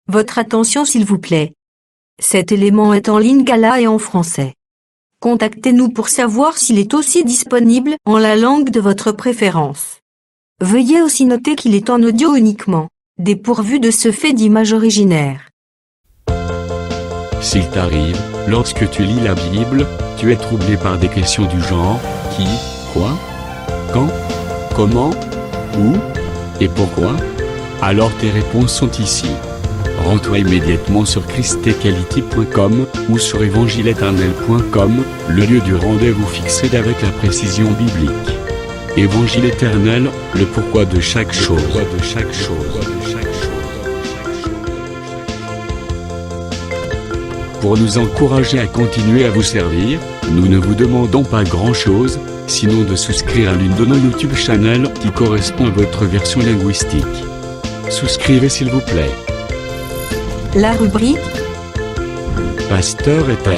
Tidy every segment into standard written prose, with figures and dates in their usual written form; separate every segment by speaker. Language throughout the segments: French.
Speaker 1: Votre attention s'il vous plaît. Cet élément est en lingala et en français. Contactez-nous pour savoir s'il est aussi disponible en la langue de votre préférence. Veuillez aussi noter qu'il est en audio uniquement, dépourvu de ce fait d'image originaire.
Speaker 2: S'il t'arrive, lorsque tu lis la Bible, tu es troublé par des questions du genre « qui, quoi, quand, comment, où et pourquoi ?» Alors tes réponses sont ici. Rends-toi immédiatement sur christequality.com ou sur évangile-éternel.com, le lieu du rendez-vous fixé avec la précision biblique. Évangile éternel, le pourquoi de chaque chose. Pour nous encourager à continuer à vous servir, nous ne vous demandons pas grand-chose, sinon de souscrire à l'une de nos YouTube channels qui correspond à votre version linguistique. Souscrivez s'il vous plaît.
Speaker 1: La rubrique
Speaker 2: Pasteur éternel.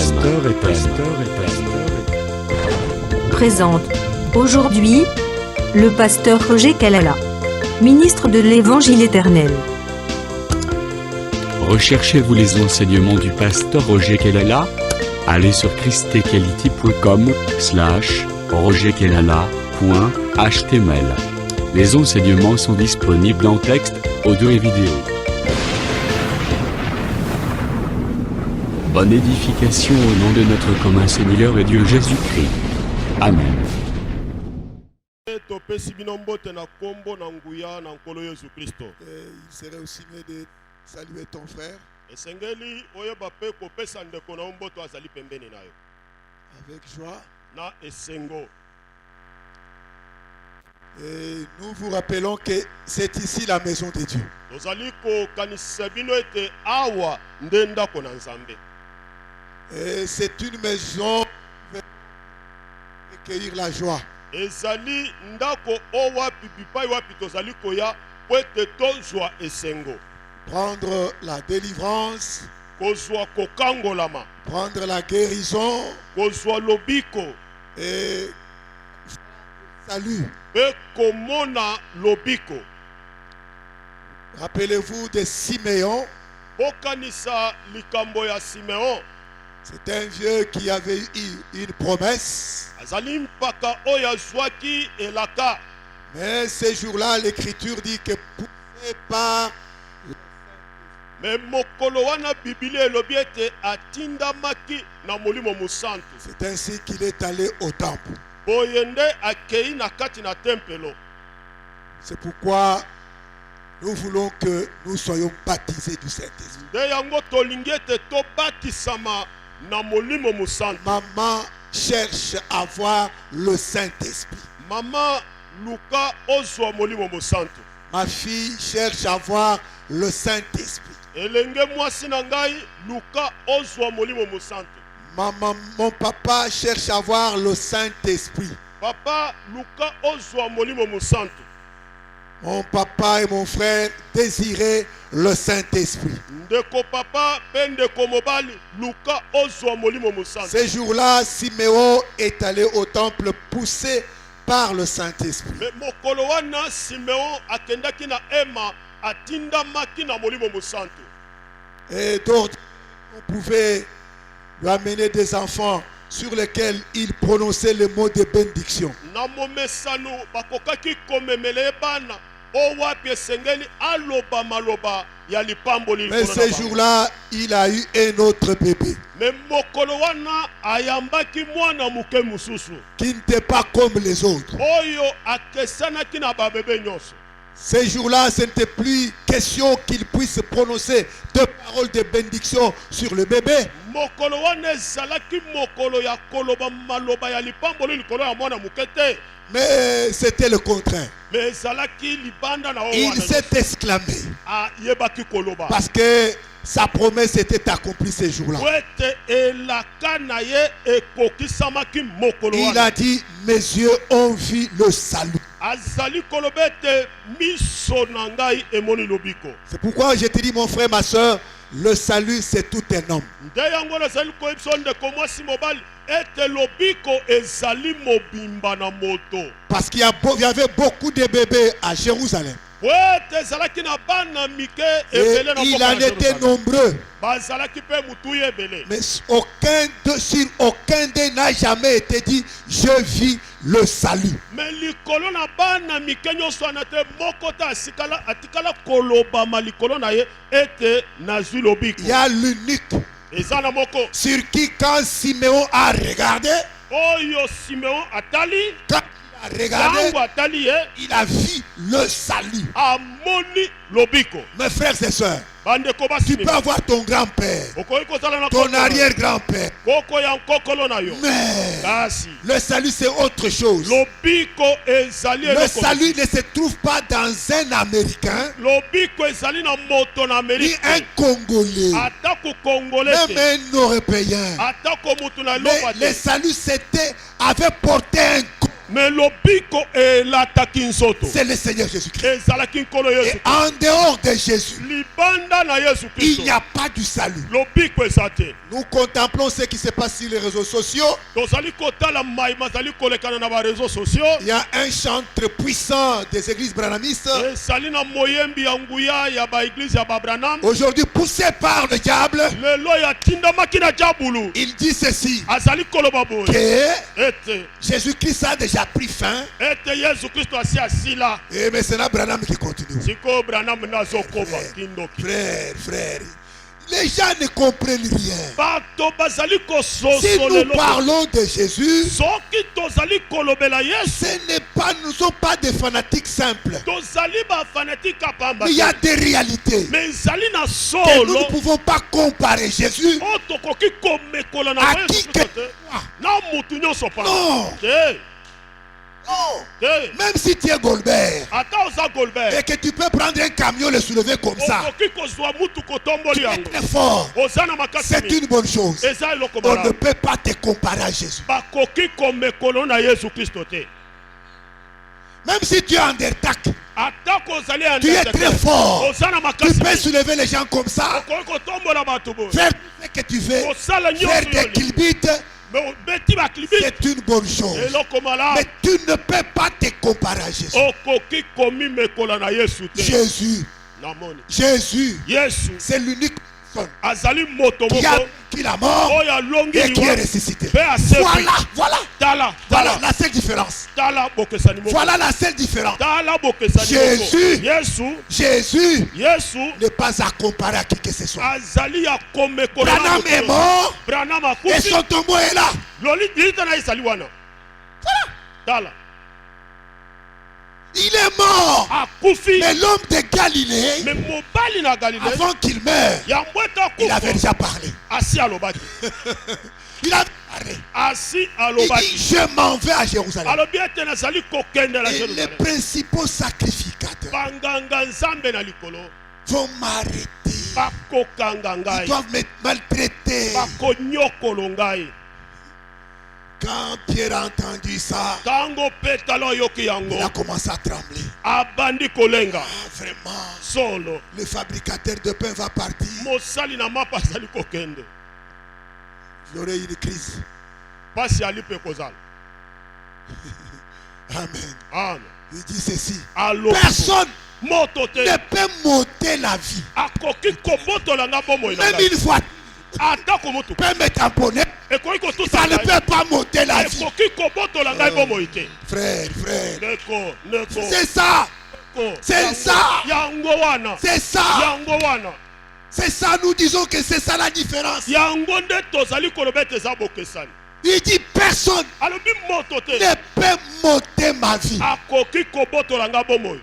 Speaker 1: présente aujourd'hui le pasteur Roger Kalala, ministre de l'Évangile éternel.
Speaker 2: Recherchez-vous les enseignements du pasteur Roger Kalala? Allez sur christequality.com/rogerkelala.html. Les enseignements sont disponibles en texte, audio et vidéo. Bonne édification au nom de notre commun Seigneur et Dieu Jésus-Christ. Amen.
Speaker 3: Il serait aussi mieux de saluer ton frère avec joie. Et nous vous rappelons que c'est ici la maison de Dieu. Et c'est une maison qui va accueillir la joie. Prendre la délivrance, prendre la guérison et salut. Rappelez-vous de Siméon. C'est un vieux qui avait eu une promesse. Mais ces jours-là, l'Écriture dit que poussé par c'est ainsi qu'il est allé au temple. C'est pourquoi nous voulons que nous soyons baptisés du Saint-Esprit. Maman cherche à voir le Saint-Esprit. Ma fille cherche à voir le Saint-Esprit. Mon papa cherche à voir le Saint-Esprit. Mon papa et mon frère désiraient le Saint-Esprit. Ces jours-là, Siméon est allé au temple poussé par le Saint-Esprit. Et d'autres, on pouvait lui amener des enfants sur lesquels il prononçait le mot de bénédiction. Mais ces jours-là, il a eu un autre bébé qui n'était pas comme les autres. Ces jours-là, ce n'était plus question qu'il puisse prononcer deux paroles de bénédiction sur le bébé. Mais c'était le contraire. Il s'est exclamé parce que sa promesse était accomplie ces jours-là. Il a dit, mes yeux ont vu le salut. C'est pourquoi je te dis, mon frère, ma soeur, le salut c'est tout un homme. Parce qu'il y avait beaucoup de bébés à Jérusalem.
Speaker 4: poete ezalaki na bana mike
Speaker 3: Et
Speaker 4: ebele na
Speaker 3: il
Speaker 4: mboka
Speaker 3: en
Speaker 4: na
Speaker 3: était
Speaker 4: Jérusalem.
Speaker 3: nombreux.
Speaker 4: Bazalaki mpe mutuya ebele.
Speaker 3: Mais sur aucun d'eux n'a jamais été dit je vis le salut.
Speaker 4: Me likolo na bana mike nyonso wana te moko te atikala kolobama likolo na ye ete nazwi lobiko.
Speaker 3: Il y a l'unique
Speaker 4: Eza na moko
Speaker 3: sur qui quand Siméon a regardé,
Speaker 4: oyo Simeon atali,
Speaker 3: quand il a regardé,
Speaker 4: tango atali ye
Speaker 3: il a vu le salut.
Speaker 4: amoni lobiko.
Speaker 3: Mes frères et sœurs,
Speaker 4: Bandeko
Speaker 3: tu
Speaker 4: basimi
Speaker 3: peux avoir ton grand-père,
Speaker 4: okoki kozala na
Speaker 3: ton
Speaker 4: koko na yo.
Speaker 3: arrière-grand-père,
Speaker 4: Koko ya nkokolo na yo.
Speaker 3: mais
Speaker 4: Kasi
Speaker 3: le salut c'est autre chose.
Speaker 4: lobiko ezali
Speaker 3: Le
Speaker 4: eloko.
Speaker 3: salut ne se trouve pas dans un Américain,
Speaker 4: Lobiko ezali na moto na
Speaker 3: ni
Speaker 4: Amerika.
Speaker 3: un Congolais,
Speaker 4: Atako Congolais
Speaker 3: même
Speaker 4: te.
Speaker 3: un Européen.
Speaker 4: Atako mutu na
Speaker 3: Mais
Speaker 4: loba
Speaker 3: le
Speaker 4: te.
Speaker 3: salut avait porté un coup.
Speaker 4: Mais lobiko elataki nzoto.
Speaker 3: C'est le Seigneur Jésus-Christ.
Speaker 4: Ezalaki nkolo Yesu.
Speaker 3: Et en dehors de Jésus,
Speaker 4: Libanda na Yesu
Speaker 3: il
Speaker 4: Kristo.
Speaker 3: n'y a pas du salut.
Speaker 4: Lobiko ezate.
Speaker 3: Nous contemplons ce qui se passe sur les réseaux sociaux.
Speaker 4: Tozali kotala maima zali kolekana na ba réseaux sociaux.
Speaker 3: Il y a un chantre puissant des églises branhamistes,
Speaker 4: Ezali na moyembi ya nguya ya ba église ya ba Branham.
Speaker 3: aujourd'hui poussé par le diable.
Speaker 4: Lelo ya tindamaki na jabulu.
Speaker 3: Il dit ceci,
Speaker 4: Azali koloba boye.
Speaker 3: que
Speaker 4: Ete
Speaker 3: Jésus-Christ a déjà pris fin.
Speaker 4: ete Yesu Kristo asi asila.
Speaker 3: Et mais c'est là Branham qui continue.
Speaker 4: Siko Branham nazo koba kindoki.
Speaker 3: Frère, les gens ne comprennent rien.
Speaker 4: Bato bazali
Speaker 3: Si
Speaker 4: kososo
Speaker 3: nous
Speaker 4: lelo.
Speaker 3: parlons de Jésus,
Speaker 4: Soki tozali kolobela Yesu.
Speaker 3: nous ne sommes pas des fanatiques simples.
Speaker 4: Tozali ba fanatique apamba.
Speaker 3: Mais il y a des réalités
Speaker 4: Mais ezali na
Speaker 3: que nous
Speaker 4: solo.
Speaker 3: ne pouvons pas comparer Jésus
Speaker 4: O tokoki komekola na
Speaker 3: à
Speaker 4: Yesu
Speaker 3: qui que
Speaker 4: Kristo te.
Speaker 3: soit.
Speaker 4: Na mutu nyonso pa.
Speaker 3: Non.
Speaker 4: Te.
Speaker 3: Non.
Speaker 4: Te.
Speaker 3: Même si tu es Goldberg
Speaker 4: Ata oza Goldberg.
Speaker 3: et que tu peux prendre un camion, le soulever comme ça,
Speaker 4: Okoki kozwa mutu kotomboli
Speaker 3: tu es
Speaker 4: yango.
Speaker 3: très fort.
Speaker 4: Oza na makasi
Speaker 3: C'est
Speaker 4: mingi.
Speaker 3: une bonne chose.
Speaker 4: Eza eloko
Speaker 3: On ne
Speaker 4: malamu.
Speaker 3: peut pas te comparer à Jésus.
Speaker 4: Bakoki komekolo na Yesu Kristo te.
Speaker 3: Même si tu es undertack,
Speaker 4: Atako ozali
Speaker 3: tu es très fort.
Speaker 4: Oza na
Speaker 3: Tu
Speaker 4: makasi
Speaker 3: peux
Speaker 4: mingi.
Speaker 3: soulever les gens comme ça,
Speaker 4: Okoki kotombola bato boye.
Speaker 3: faire ce que tu veux,
Speaker 4: Kosala nyonso
Speaker 3: faire des
Speaker 4: yo li.
Speaker 3: kilbites,
Speaker 4: Mais obeti baklibi.
Speaker 3: c'est une bonne chose.
Speaker 4: Eloko malamu.
Speaker 3: Mais tu ne peux pas te comparer à Jésus.
Speaker 4: Okoki komimekola na Yesu te.
Speaker 3: Jésus,
Speaker 4: Namoni.
Speaker 3: Jésus,
Speaker 4: Yesu
Speaker 3: c'est l'unique personne
Speaker 4: azali moto
Speaker 3: qui
Speaker 4: moko
Speaker 3: est mort
Speaker 4: oyo alongi
Speaker 3: et qui est
Speaker 4: liwa
Speaker 3: ressuscité.
Speaker 4: mpe asepi.
Speaker 3: Voilà
Speaker 4: Tala
Speaker 3: la seule différence.
Speaker 4: tala bokesani moko.
Speaker 3: Voilà la seule différence.
Speaker 4: Tala bokesani
Speaker 3: Jésus.
Speaker 4: moko.
Speaker 3: Jésus
Speaker 4: Yesu
Speaker 3: n'est pas à comparer à qui que ce soit.
Speaker 4: azali ya komekola na
Speaker 3: Branham
Speaker 4: moto.
Speaker 3: est mort
Speaker 4: Branham
Speaker 3: et
Speaker 4: akufi.
Speaker 3: son tombeau est là.
Speaker 4: Loli lita na ezali wana. Tala
Speaker 3: Il est mort.
Speaker 4: akufi.
Speaker 3: Mais l'homme de Galilée,
Speaker 4: Me mobali na Galilée
Speaker 3: avant qu'il meure,
Speaker 4: yango eta
Speaker 3: il avait
Speaker 4: kufa.
Speaker 3: déjà parlé.
Speaker 4: Asi alobaki.
Speaker 3: Il avait parlé.
Speaker 4: Asi
Speaker 3: Il
Speaker 4: alobaki.
Speaker 3: dit, je m'en vais à Jérusalem.
Speaker 4: Alobi ete nazali kokendela
Speaker 3: Et les
Speaker 4: Jérusalem.
Speaker 3: principaux sacrificateurs
Speaker 4: Banganga nzambe na likolo
Speaker 3: vont m'arrêter.
Speaker 4: bakokanga
Speaker 3: Ils
Speaker 4: ngai
Speaker 3: doivent me maltraiter.
Speaker 4: bakonyokolo ngai.
Speaker 3: Quand Pierre a entendu ça,
Speaker 4: Tango petalo ayoki
Speaker 3: il a
Speaker 4: yango
Speaker 3: commencé à trembler.
Speaker 4: abandi kolenga.
Speaker 3: Ah, vraiment,
Speaker 4: Solo
Speaker 3: le fabricateur de pain va partir.
Speaker 4: mosali na mapa azali kokende.
Speaker 3: J'aurai une crise.
Speaker 4: Pasi ali mpe kozala.
Speaker 3: Amen.
Speaker 4: Amen.
Speaker 3: Il dit ceci.
Speaker 4: Alobi
Speaker 3: Personne
Speaker 4: moto te
Speaker 3: ne peut m'ôter la vie.
Speaker 4: akoki kobotola nga bomoi na
Speaker 3: Même
Speaker 4: ngai.
Speaker 3: une fois,
Speaker 4: Atako motu
Speaker 3: peut me tamponner.
Speaker 4: ekoki
Speaker 3: Ça
Speaker 4: kotusa
Speaker 3: ne
Speaker 4: ngai.
Speaker 3: peut pas m'ôter la vie.
Speaker 4: Ekoki kobotola ngai bomoi te.
Speaker 3: Frère,
Speaker 4: Neko
Speaker 3: c'est ça. C'est ça.
Speaker 4: yango wana
Speaker 3: C'est ça.
Speaker 4: yango wana
Speaker 3: C'est ça, nous disons que c'est ça la différence.
Speaker 4: yango nde tozali koloba ete eza bokesani.
Speaker 3: Il dit personne
Speaker 4: Alobi moto te
Speaker 3: ne peut m'ôter ma vie.
Speaker 4: akoki kobotola nga bomoi.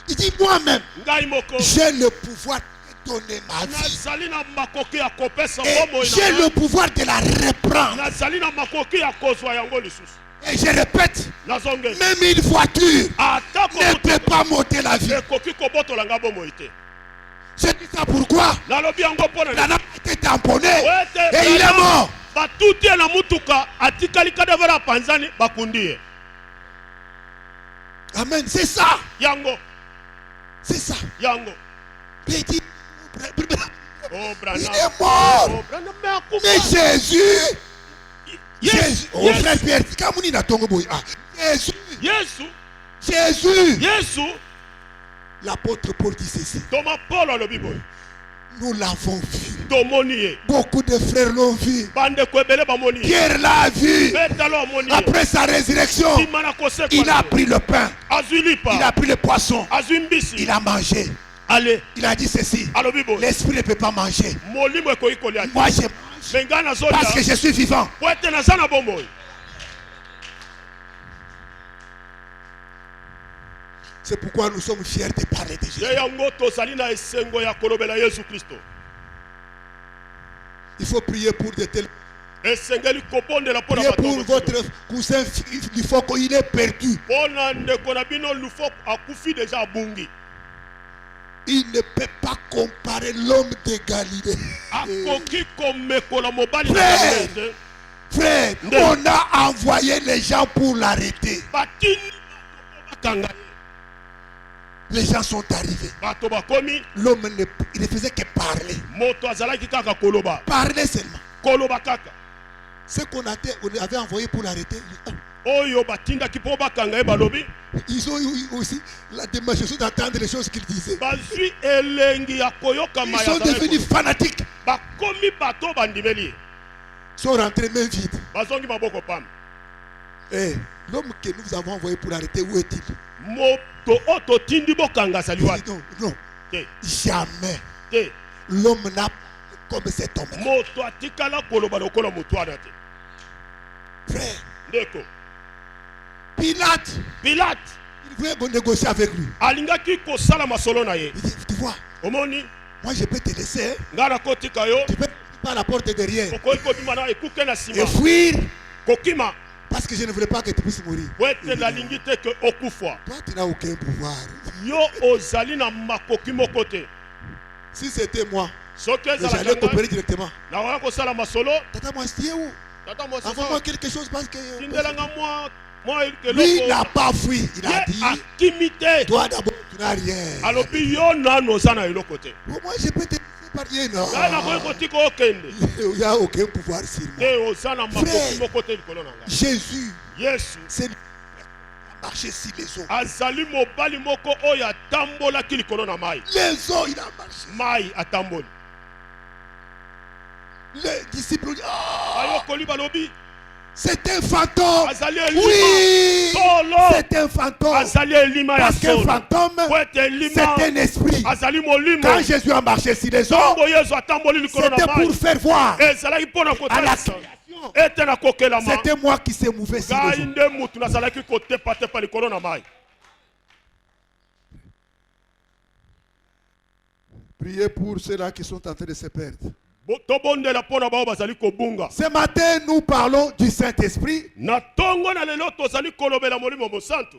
Speaker 3: Il dit moi-même,
Speaker 4: Ngai moko
Speaker 3: j'ai le pouvoir de donner ma vie.
Speaker 4: nazali na makoki ya kopesa
Speaker 3: Et
Speaker 4: bomoi
Speaker 3: j'ai
Speaker 4: na
Speaker 3: le
Speaker 4: ngai.
Speaker 3: pouvoir de la reprendre.
Speaker 4: Nazali na makoki ya kozwa yango lisusu.
Speaker 3: Et je répète,
Speaker 4: Nazongeli
Speaker 3: même une voiture
Speaker 4: atako
Speaker 3: ne
Speaker 4: moto
Speaker 3: peut pas m'ôter la vie.
Speaker 4: ekoki kobotola nga bomoi te.
Speaker 3: C'est dit ça pourquoi
Speaker 4: Nalobi yango mpo
Speaker 3: il
Speaker 4: na
Speaker 3: en a été tamponné
Speaker 4: Wete
Speaker 3: et il est mort.
Speaker 4: batuti ye na mutuka atikali kadavera panzani bakundi ye.
Speaker 3: Amen, c'est ça.
Speaker 4: Yango
Speaker 3: C'est ça.
Speaker 4: yango
Speaker 3: Mais il dit,
Speaker 4: oh
Speaker 3: il
Speaker 4: Branham
Speaker 3: est mort.
Speaker 4: oh Branham me akufa.
Speaker 3: Mais Jésus,
Speaker 4: Yes
Speaker 3: Jésus, oh
Speaker 4: yes
Speaker 3: frère Pierre, Kamuni na tongo boy. Ah, Jésus,
Speaker 4: Yesu
Speaker 3: Jésus,
Speaker 4: Yesu
Speaker 3: L'apôtre Paul dit ceci.
Speaker 4: Thomas Paul alobi boye.
Speaker 3: Nous l'avons vu.
Speaker 4: Tomoni ye.
Speaker 3: Beaucoup de frères l'ont vu.
Speaker 4: Bande ko ebele bamoni ye.
Speaker 3: Pierre l'a vu.
Speaker 4: Petalo amoni ye.
Speaker 3: Après sa résurrection,
Speaker 4: Simana kose
Speaker 3: il a pris le pain.
Speaker 4: azwi lipa.
Speaker 3: Il a pris le poisson.
Speaker 4: Azwi mbisi.
Speaker 3: Il a mangé.
Speaker 4: Ale.
Speaker 3: Il a dit ceci.
Speaker 4: Alobi boye.
Speaker 3: L'esprit ne peut pas manger.
Speaker 4: Molimo ekoki kolia.
Speaker 3: Moi je mange
Speaker 4: Menga nazolia.
Speaker 3: parce que je suis vivant.
Speaker 4: Po ete naza na bomoi.
Speaker 3: C'est pourquoi nous sommes fiers de parler de Jésus.
Speaker 4: Ye yango tozali na esengo ya kolobela Yesu Kristo.
Speaker 3: Il faut prier pour de tels.
Speaker 4: Esengeli kobondela pona
Speaker 3: Priez
Speaker 4: bato.
Speaker 3: pour votre cousin Lifoko, il est perdu.
Speaker 4: Pona ndeko na bino lufo akufi déjà abungi.
Speaker 3: Il ne peut pas comparer l'homme de Galilée.
Speaker 4: Akoki komekola mobali na
Speaker 3: Frère,
Speaker 4: Galilée.
Speaker 3: frère, on a envoyé les gens pour l'arrêter.
Speaker 4: Batini bakanga.
Speaker 3: Les gens sont arrivés.
Speaker 4: Bato bakomi
Speaker 3: L'homme il ne faisait que parler.
Speaker 4: moto azalaki kaka koloba.
Speaker 3: Parler seulement.
Speaker 4: Koloba kaka.
Speaker 3: Ce qu'on avait envoyé pour l'arrêter,
Speaker 4: Oyo batindaki po bakanga ye balobi.
Speaker 3: ils ont eu aussi la démarche d'entendre les choses qu'il disait.
Speaker 4: Bazwi elengi ya koyoka
Speaker 3: Ils
Speaker 4: maya.
Speaker 3: sont devenus fanatiques.
Speaker 4: Bakomi bato bandimeli.
Speaker 3: Ils sont rentrés main vide.
Speaker 4: Bazongi maboko pam.
Speaker 3: Eh, l'homme que nous avons envoyé pour l'arrêter, où est-il?
Speaker 4: Moto oto tindi bokanga sali
Speaker 3: Il
Speaker 4: wapi.
Speaker 3: dit non, non,
Speaker 4: Te.
Speaker 3: jamais.
Speaker 4: Te.
Speaker 3: L'homme n'a comme cet homme.
Speaker 4: Moto atikala koloba lokola moto ana te.
Speaker 3: Frère,
Speaker 4: Ndeko.
Speaker 3: Pilate,
Speaker 4: Pilate
Speaker 3: il voulait négocier avec lui.
Speaker 4: alingaki kosala masolo na ye.
Speaker 3: Il dit, tu vois,
Speaker 4: Omoni
Speaker 3: moi je peux te laisser. Hein.
Speaker 4: ngana kotika yo.
Speaker 3: Tu peux par la porte derrière
Speaker 4: Kokoki kobima na ekuke na sima.
Speaker 3: et fuir
Speaker 4: Kokima.
Speaker 3: parce que je ne voulais pas que tu puisses mourir.
Speaker 4: Po ete nalingi te ke okufa.
Speaker 3: Toi, tu n'as aucun pouvoir.
Speaker 4: Yo ozali na makoki moko te.
Speaker 3: Si c'était moi,
Speaker 4: Soki
Speaker 3: j'allais
Speaker 4: ezalaka
Speaker 3: coopérer directement.
Speaker 4: nakoya kosala masolo.
Speaker 3: Tata, moi, je dis où?
Speaker 4: Tata
Speaker 3: Envoie-moi
Speaker 4: mososo
Speaker 3: quelque chose parce que.
Speaker 4: tindelanga mwa
Speaker 3: Lui, il
Speaker 4: eloko.
Speaker 3: n'a pas fui. Il a dit,
Speaker 4: Ye akimi te.
Speaker 3: toi d'abord, tu n'as rien.
Speaker 4: Alobi yo nano oza na eloko te.
Speaker 3: Pour moi, je peux te épargner. Non.
Speaker 4: Ngai nakoki kotika okende.
Speaker 3: Il n'y a aucun pouvoir sur moi.
Speaker 4: Te oza na makoki
Speaker 3: Frère.
Speaker 4: moko te likolo na ngai.
Speaker 3: Jésus,
Speaker 4: Yesu
Speaker 3: c'est lui qui a marché sur les eaux.
Speaker 4: azali mobali moko oyo atambolaki likolo na mai.
Speaker 3: Les eaux, il a marché.
Speaker 4: Mai atamboli.
Speaker 3: Les disciples ont dit, ah,
Speaker 4: Ayokoli balobi
Speaker 3: c'est un fantôme.
Speaker 4: azali elima.
Speaker 3: Oui,
Speaker 4: Solo.
Speaker 3: c'est un fantôme.
Speaker 4: Azali elima ya
Speaker 3: Parce qu'un
Speaker 4: solo.
Speaker 3: fantôme,
Speaker 4: Po ete
Speaker 3: c'est
Speaker 4: elima
Speaker 3: un esprit.
Speaker 4: azali molimo.
Speaker 3: Quand Jésus a marché sur les eaux,
Speaker 4: Ntango Yesu atamboli likolo na
Speaker 3: c'était
Speaker 4: mai.
Speaker 3: pour faire voir
Speaker 4: Ezalaki mpona
Speaker 3: à la
Speaker 4: kotalisa.
Speaker 3: création.
Speaker 4: Ete na kokelama.
Speaker 3: C'était moi qui s'est mouvé sur les
Speaker 4: Ngai
Speaker 3: eaux.
Speaker 4: nde mutu nazalaki kotepatepa likolo na mai.
Speaker 3: Priez pour ceux-là qui sont en train de se perdre.
Speaker 4: Tobondela mpona bao bazali kobunga.
Speaker 3: Ce matin, nous parlons du Saint-Esprit
Speaker 4: Na ntongo na lelo tozali kolobela molimo mosantu.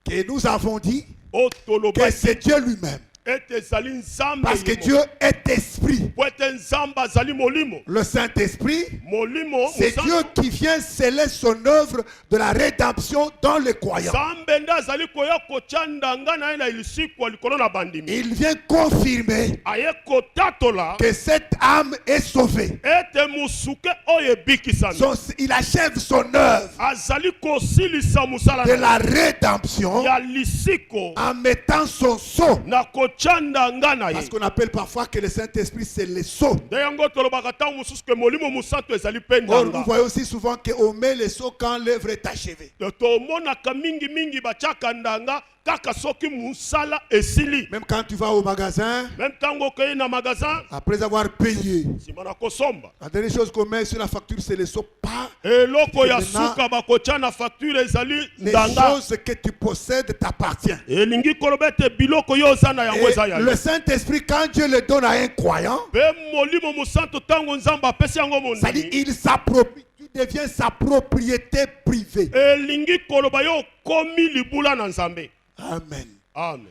Speaker 3: que nous avons dit
Speaker 4: O
Speaker 3: que
Speaker 4: toloba
Speaker 3: c'est Dieu lui-même.
Speaker 4: ete ezali nzambe.
Speaker 3: Parce que
Speaker 4: yemo.
Speaker 3: Dieu est esprit.
Speaker 4: Po ete nzambe azali molimo.
Speaker 3: Le Saint-Esprit,
Speaker 4: Molimo
Speaker 3: c'est Dieu
Speaker 4: mosantu.
Speaker 3: qui vient sceller son œuvre de la rédemption dans les croyants.
Speaker 4: Nzambe nde azali koya kotya ndanga na ye na lisikwa likolo na bandimi.
Speaker 3: Il vient confirmer
Speaker 4: Aye kotatola
Speaker 3: que cette âme est sauvée.
Speaker 4: ete musuke oyo ebikisami.
Speaker 3: Il achève son œuvre
Speaker 4: Azali kosilisa musala
Speaker 3: de
Speaker 4: na
Speaker 3: la rédemption
Speaker 4: ya lisiko
Speaker 3: en mettant son sceau.
Speaker 4: na kotya ndanga na
Speaker 3: Parce
Speaker 4: ye.
Speaker 3: qu'on appelle parfois que le Saint-Esprit c'est le sceau.
Speaker 4: Nde yango tolobaka ntango mosusu ke molimo mosantu ezali mpe
Speaker 3: Or, nous
Speaker 4: ndanga.
Speaker 3: voyons aussi souvent qu'on met le sceau quand l'œuvre est achevée.
Speaker 4: Tomonaka mingi batiaka ndanga kaka soki musala esili.
Speaker 3: Même quand tu vas au magasin,
Speaker 4: Même ntango okei na magasin
Speaker 3: après avoir payé,
Speaker 4: nsima na kosomba
Speaker 3: la dernière chose qu'on met sur la facture, c'est le sceau. Pas
Speaker 4: eloko ya
Speaker 3: Maintenant,
Speaker 4: suka bakotya na facture ezali
Speaker 3: les
Speaker 4: ndanga.
Speaker 3: choses que tu possèdes t'appartiennent.
Speaker 4: Elingi koloba ete biloko yo oza na yango eza ya
Speaker 3: Et
Speaker 4: yo.
Speaker 3: le Saint-Esprit, quand Dieu le donne à un croyant,
Speaker 4: Mpe molimo mosantu ntango nzambe apesi yango
Speaker 3: ça dit
Speaker 4: mondimi.
Speaker 3: il s'approprie, tu deviens sa propriété privée.
Speaker 4: Elingi koloba yo okomi libula na nzambe.
Speaker 3: Amen.
Speaker 4: Amen.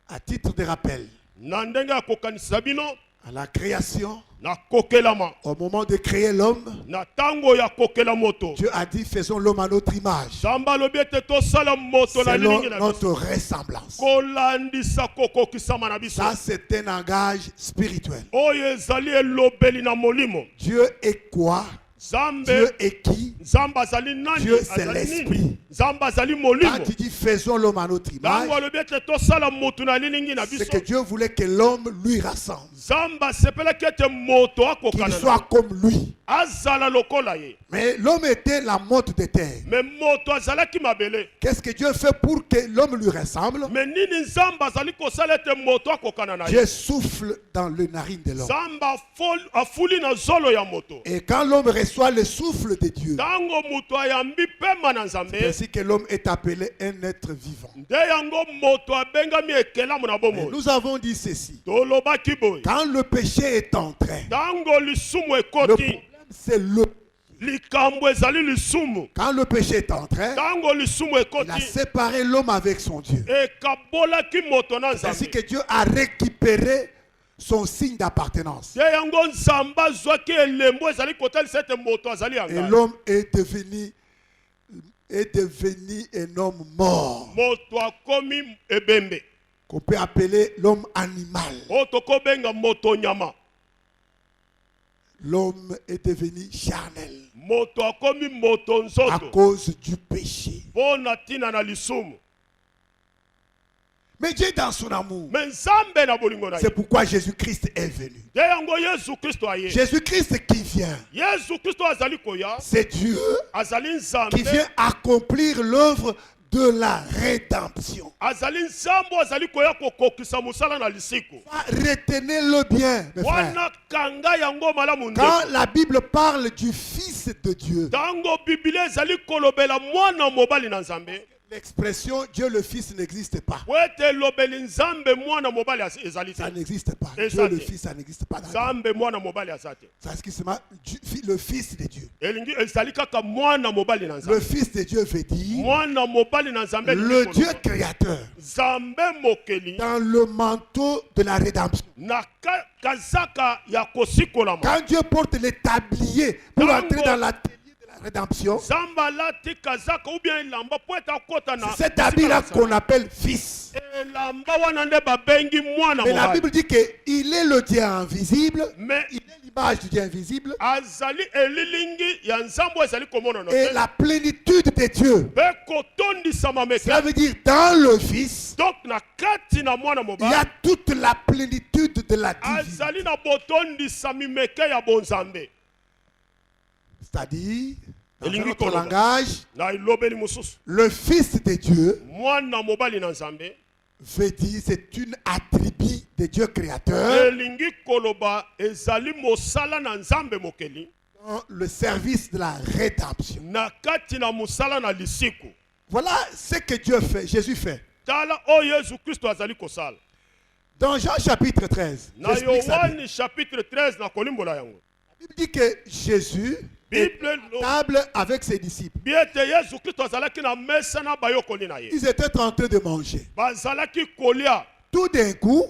Speaker 3: À titre de rappel,
Speaker 4: Na ndenge ya kokanisa bino
Speaker 3: à la création,
Speaker 4: na kokelama.
Speaker 3: au moment de créer l'homme,
Speaker 4: Na ntango ya kokela moto.
Speaker 3: Dieu a dit faisons l'homme à notre image,
Speaker 4: Nzambe alobi ete tosala moto na
Speaker 3: selon
Speaker 4: lilingi na biso.
Speaker 3: notre ressemblance.
Speaker 4: Kolandisa kokokisama na biso.
Speaker 3: Ça, c'est un langage spirituel.
Speaker 4: Oyo ezali elobeli na molimo.
Speaker 3: Dieu est quoi? Dieu est qui?
Speaker 4: Nzambe azali nani?
Speaker 3: Dieu, c'est
Speaker 4: Azali nini?
Speaker 3: l'esprit.
Speaker 4: Nzambe azali
Speaker 3: Quand
Speaker 4: molimo.
Speaker 3: tu dis faisons l'homme à notre image,
Speaker 4: Tango alobi ete tosala moto na lilingi na
Speaker 3: c'est
Speaker 4: biso.
Speaker 3: que Dieu voulait que l'homme lui rassemble,
Speaker 4: Nzambe asepelaki ete moto
Speaker 3: qu'il
Speaker 4: akokana na
Speaker 3: soit comme lui.
Speaker 4: azala lokola ye.
Speaker 3: Mais l'homme était la motte de terre.
Speaker 4: Mais moto azalaki mabele.
Speaker 3: Qu'est-ce que Dieu fait pour que l'homme lui ressemble?
Speaker 4: Mais nini Nzambe azali kosala ete moto akokana na ye.
Speaker 3: Dieu souffle dans le narine de l'homme.
Speaker 4: Nzambe afuli na zolo ya moto.
Speaker 3: Et quand l'homme reçoit le souffle de Dieu,
Speaker 4: Tango moto ayambi pema na
Speaker 3: c'est
Speaker 4: Nzambe.
Speaker 3: ainsi que l'homme est appelé un être vivant.
Speaker 4: Nde yango moto abengami ekelamu na
Speaker 3: Et
Speaker 4: bomoi.
Speaker 3: nous avons dit ceci.
Speaker 4: Tolobaki boye.
Speaker 3: Quand le péché est entré,
Speaker 4: Tango lisumu
Speaker 3: le
Speaker 4: ekoti.
Speaker 3: problème c'est le.
Speaker 4: Likambo ezali lisumu.
Speaker 3: Quand le péché est entré,
Speaker 4: Tango lisumu
Speaker 3: il a
Speaker 4: ekoti.
Speaker 3: séparé l'homme avec son Dieu.
Speaker 4: Ekabolaki moto na
Speaker 3: C'est ainsi
Speaker 4: Nzambe.
Speaker 3: que Dieu a récupéré son signe d'appartenance.
Speaker 4: Te yango Nzambe azwaki elembo ezali kotalisa ete moto azali
Speaker 3: Et
Speaker 4: yanga.
Speaker 3: l'homme est devenu un homme mort,
Speaker 4: Moto akomi ebembe.
Speaker 3: qu'on peut appeler l'homme animal.
Speaker 4: Oyo tokobenga moto nyama.
Speaker 3: L'homme est devenu charnel
Speaker 4: Moto akomi moto
Speaker 3: à
Speaker 4: nzoto.
Speaker 3: cause du péché.
Speaker 4: Mpo na ntina na lisumu.
Speaker 3: Mais Dieu dans son amour,
Speaker 4: Me Nzambe na bolingo na ye.
Speaker 3: c'est pourquoi Jésus-Christ est venu.
Speaker 4: Te yango Yesu Kristo aye.
Speaker 3: Jésus-Christ qui vient,
Speaker 4: Yesu Kristo azali koya.
Speaker 3: c'est Dieu
Speaker 4: Azali
Speaker 3: qui
Speaker 4: Nzambe.
Speaker 3: vient accomplir l'œuvre de la rédemption.
Speaker 4: Azali Nzambe azali koya kokokisa mosala na lisiko.
Speaker 3: Retenez-le bien, mes frères.
Speaker 4: Wana kanga yango malamu ndeko.
Speaker 3: Quand la Bible parle du Fils de Dieu,
Speaker 4: Tango Biblia ezali kolobela mwana mobali na Nzambe.
Speaker 3: l'expression Dieu le Fils n'existe pas.
Speaker 4: Wete lobeli Nzambe mwana mobali ezali
Speaker 3: Ça
Speaker 4: te.
Speaker 3: n'existe pas.
Speaker 4: Et
Speaker 3: Dieu
Speaker 4: ça,
Speaker 3: le
Speaker 4: c'est-
Speaker 3: Fils, ça n'existe pas. Dans la Bible.
Speaker 4: Nzambe mwana mobali azate.
Speaker 3: Ça, ce qui se marque, le Fils de Dieu.
Speaker 4: Elingi ezali kaka mwana mobali na
Speaker 3: Le
Speaker 4: Nzambe.
Speaker 3: Fils de Dieu veut dire
Speaker 4: Mwana mobali na Nzambe.
Speaker 3: le Dieu créateur
Speaker 4: Nzambe mokeli
Speaker 3: dans le manteau de la rédemption.
Speaker 4: na kazaka ya kosikolama.
Speaker 3: Quand Dieu porte les tabliers pour
Speaker 4: Tango-
Speaker 3: entrer dans l'atelier de la rédemption,
Speaker 4: Nzambe alati kazaka ou bien elamba po eta kota na.
Speaker 3: c'est cet habit-là qu'on appelle Fils.
Speaker 4: Elamba wana nde babengi mwana
Speaker 3: Mais la
Speaker 4: mobali.
Speaker 3: Bible dit qu'il est le Dieu invisible,
Speaker 4: Mais
Speaker 3: il est l'image du Dieu invisible,
Speaker 4: azali elilingi ya Nzambe ezali komona na
Speaker 3: et
Speaker 4: te.
Speaker 3: la plénitude de Dieu.
Speaker 4: Pe kotondisama
Speaker 3: Cela
Speaker 4: meke.
Speaker 3: veut dire dans le Fils,
Speaker 4: Donc na kati na mwana
Speaker 3: il y
Speaker 4: mobali
Speaker 3: a toute la plénitude de la divinité.
Speaker 4: azali na botondisami meke ya bonzambe.
Speaker 3: C'est-à-dire, dans
Speaker 4: Elingi
Speaker 3: notre
Speaker 4: koloba.
Speaker 3: langage,
Speaker 4: Na ilobeli mosusu.
Speaker 3: le Fils de Dieu
Speaker 4: Mwana mobali na Nzambe.
Speaker 3: veut dire c'est une attribut de Dieu créateur
Speaker 4: Elingi koloba ezali mosala na Nzambe mokeli.
Speaker 3: dans le service de la rédemption.
Speaker 4: Na kati na mosala na lisiku.
Speaker 3: Voilà ce que Dieu fait, Jésus fait.
Speaker 4: Tala o Yesu Kristo azali kosala.
Speaker 3: Dans Jean chapitre 13,
Speaker 4: Na
Speaker 3: j'explique ça bien.
Speaker 4: Yohani chapitre 13 na kolimbola yango.
Speaker 3: La Bible dit que Jésus est
Speaker 4: Bible
Speaker 3: à table avec ses disciples.
Speaker 4: biete Yesu Kristo azalaki na mesa na bayokoli na ye.
Speaker 3: Ils étaient en train de manger.
Speaker 4: Bazalaki kolia
Speaker 3: Tout d'un coup,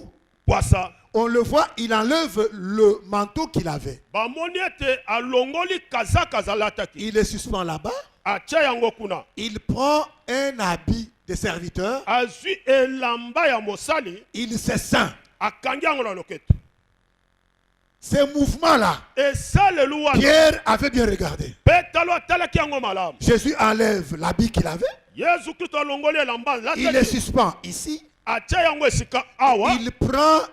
Speaker 4: poisa.
Speaker 3: on le voit, il enlève le manteau qu'il avait.
Speaker 4: Bamoni ete alongoli kazaka azalataki.
Speaker 3: Il le suspend là-bas.
Speaker 4: Atia yango kuna.
Speaker 3: Il prend un habit de serviteur.
Speaker 4: Azwi elamba ya mosali.
Speaker 3: Il se sent.
Speaker 4: Akangi yango na loketo.
Speaker 3: Ces mouvements-là,
Speaker 4: Esalelu wana.
Speaker 3: Pierre avait bien regardé.
Speaker 4: Petalo atalaki yango malamu.
Speaker 3: Jésus enlève l'habit qu'il avait.
Speaker 4: Yesu Kristo alongoli elamba
Speaker 3: Il le
Speaker 4: alataki.
Speaker 3: suspend ici.
Speaker 4: Atia yango esika awa.
Speaker 3: Il prend un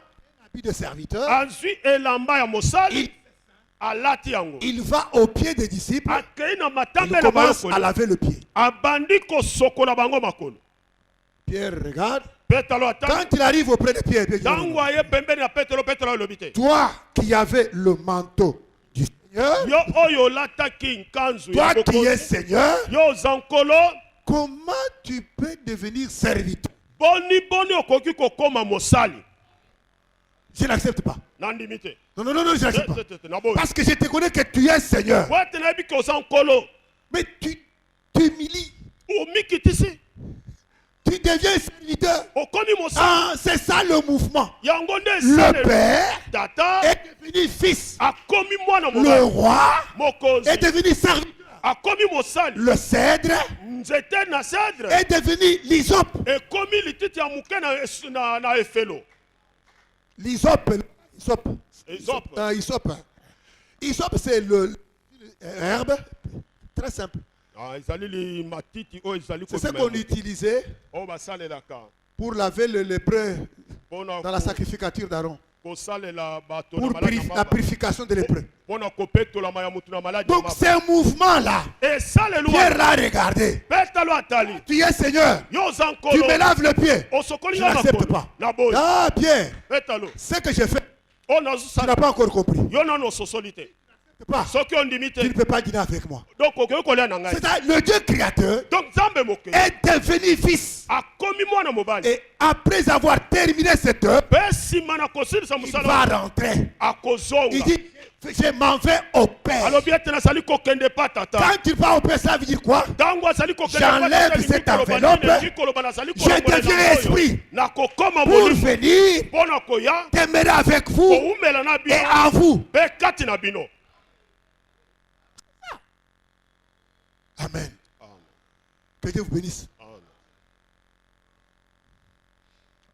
Speaker 3: habit de serviteur.
Speaker 4: Azwi elamba ya mosali. Alati yango.
Speaker 3: Il va au pied des disciples.
Speaker 4: Akei na
Speaker 3: Il
Speaker 4: matambe na
Speaker 3: commence à
Speaker 4: bayokoli.
Speaker 3: laver le pied.
Speaker 4: Abandi kosokola bango makolo.
Speaker 3: Pierre regarde.
Speaker 4: Petalo ata.
Speaker 3: Quand il arrive auprès de Pierre, Pierre dit, non, non,
Speaker 4: Tango
Speaker 3: non.
Speaker 4: aye pembeni ya Petelo alobi te.
Speaker 3: Toi qui avais le manteau du Seigneur,
Speaker 4: Yo oyo olataki nkanzu ya
Speaker 3: toi qui es
Speaker 4: bokonzi.
Speaker 3: Seigneur,
Speaker 4: Yo oza nkolo.
Speaker 3: comment tu peux devenir serviteur?
Speaker 4: Boni okoki kokoma mosali.
Speaker 3: Je n'accepte pas.
Speaker 4: Nandimi te.
Speaker 3: Non, non, non, non, je n'accepte pas.
Speaker 4: Te, naboyi.
Speaker 3: Parce que je te connais que tu es Seigneur.
Speaker 4: Po ete nayebi ke oza nkolo.
Speaker 3: Mais tu t'humilies.
Speaker 4: Omikitisi.
Speaker 3: Tu deviens serviteur.
Speaker 4: Okomi mosali.
Speaker 3: Ah, c'est ça le mouvement.
Speaker 4: Yango nde
Speaker 3: Le
Speaker 4: esaleli.
Speaker 3: Père
Speaker 4: Tata
Speaker 3: est devenu fils.
Speaker 4: akomi mwana
Speaker 3: Le
Speaker 4: mobali.
Speaker 3: roi
Speaker 4: Mokonzi
Speaker 3: est devenu serviteur.
Speaker 4: akomi mosali.
Speaker 3: Le cèdre
Speaker 4: Nzete na cèdre
Speaker 3: est devenu l'hysope.
Speaker 4: ekomi lititi ya moke na efelo.
Speaker 3: L'hysope. Hysope.
Speaker 4: Hysope.
Speaker 3: Hysope. Hysope, c'est Herbe, très simple.
Speaker 4: Ah, ezali li matiti o ezali
Speaker 3: C'est ce qu'on utilisait
Speaker 4: o basalelaka
Speaker 3: pour laver le lépreux
Speaker 4: mpona
Speaker 3: dans la sacrificature d'Aaron.
Speaker 4: kosalela bato
Speaker 3: Pour
Speaker 4: na maladi
Speaker 3: la purification de lépreux.
Speaker 4: mpona kopetolama ya mutu na maladi
Speaker 3: Donc ces mouvements-là,
Speaker 4: esalelwa
Speaker 3: Pierre l'a regardé.
Speaker 4: petalo atali
Speaker 3: Tu es Seigneur,
Speaker 4: yo oza
Speaker 3: tu
Speaker 4: nkolo
Speaker 3: me laves le pied.
Speaker 4: osokoli
Speaker 3: Je
Speaker 4: nga na
Speaker 3: n'accepte
Speaker 4: nkolo
Speaker 3: pas.
Speaker 4: na boyi
Speaker 3: Ah Pierre,
Speaker 4: petalo
Speaker 3: ce que j'ai fait,
Speaker 4: o
Speaker 3: tu n'as
Speaker 4: nazosala
Speaker 3: pas encore compris.
Speaker 4: yo nano ososoli te
Speaker 3: Pas.
Speaker 4: soki ondimi
Speaker 3: Tu ne
Speaker 4: te
Speaker 3: peux pas dîner avec moi.
Speaker 4: donc okoki kolia na ngai
Speaker 3: C'est-à-dire le Dieu créateur
Speaker 4: donc nzambe mokeli
Speaker 3: est devenu fils.
Speaker 4: akomi mwana mobali
Speaker 3: Et après avoir terminé cette œuvre,
Speaker 4: mpe nsima na kosilisa
Speaker 3: il
Speaker 4: mosala
Speaker 3: va
Speaker 4: wana,
Speaker 3: rentrer. Il
Speaker 4: akozonga
Speaker 3: dit, je m'en vais au Père.
Speaker 4: alobi ete nazali kokende pa tata
Speaker 3: Quand tu vas au Père, ça veut dire quoi?
Speaker 4: ntango azali
Speaker 3: J'enlève cette enveloppe.
Speaker 4: koloba nazali
Speaker 3: Je deviens esprit
Speaker 4: nakokoma
Speaker 3: pour
Speaker 4: molimo
Speaker 3: venir
Speaker 4: mpona koya
Speaker 3: demeurer avec vous
Speaker 4: koumela na
Speaker 3: et
Speaker 4: bino
Speaker 3: en vous.
Speaker 4: mpe kati na bino.
Speaker 3: Amen. Que Dieu vous bénisse.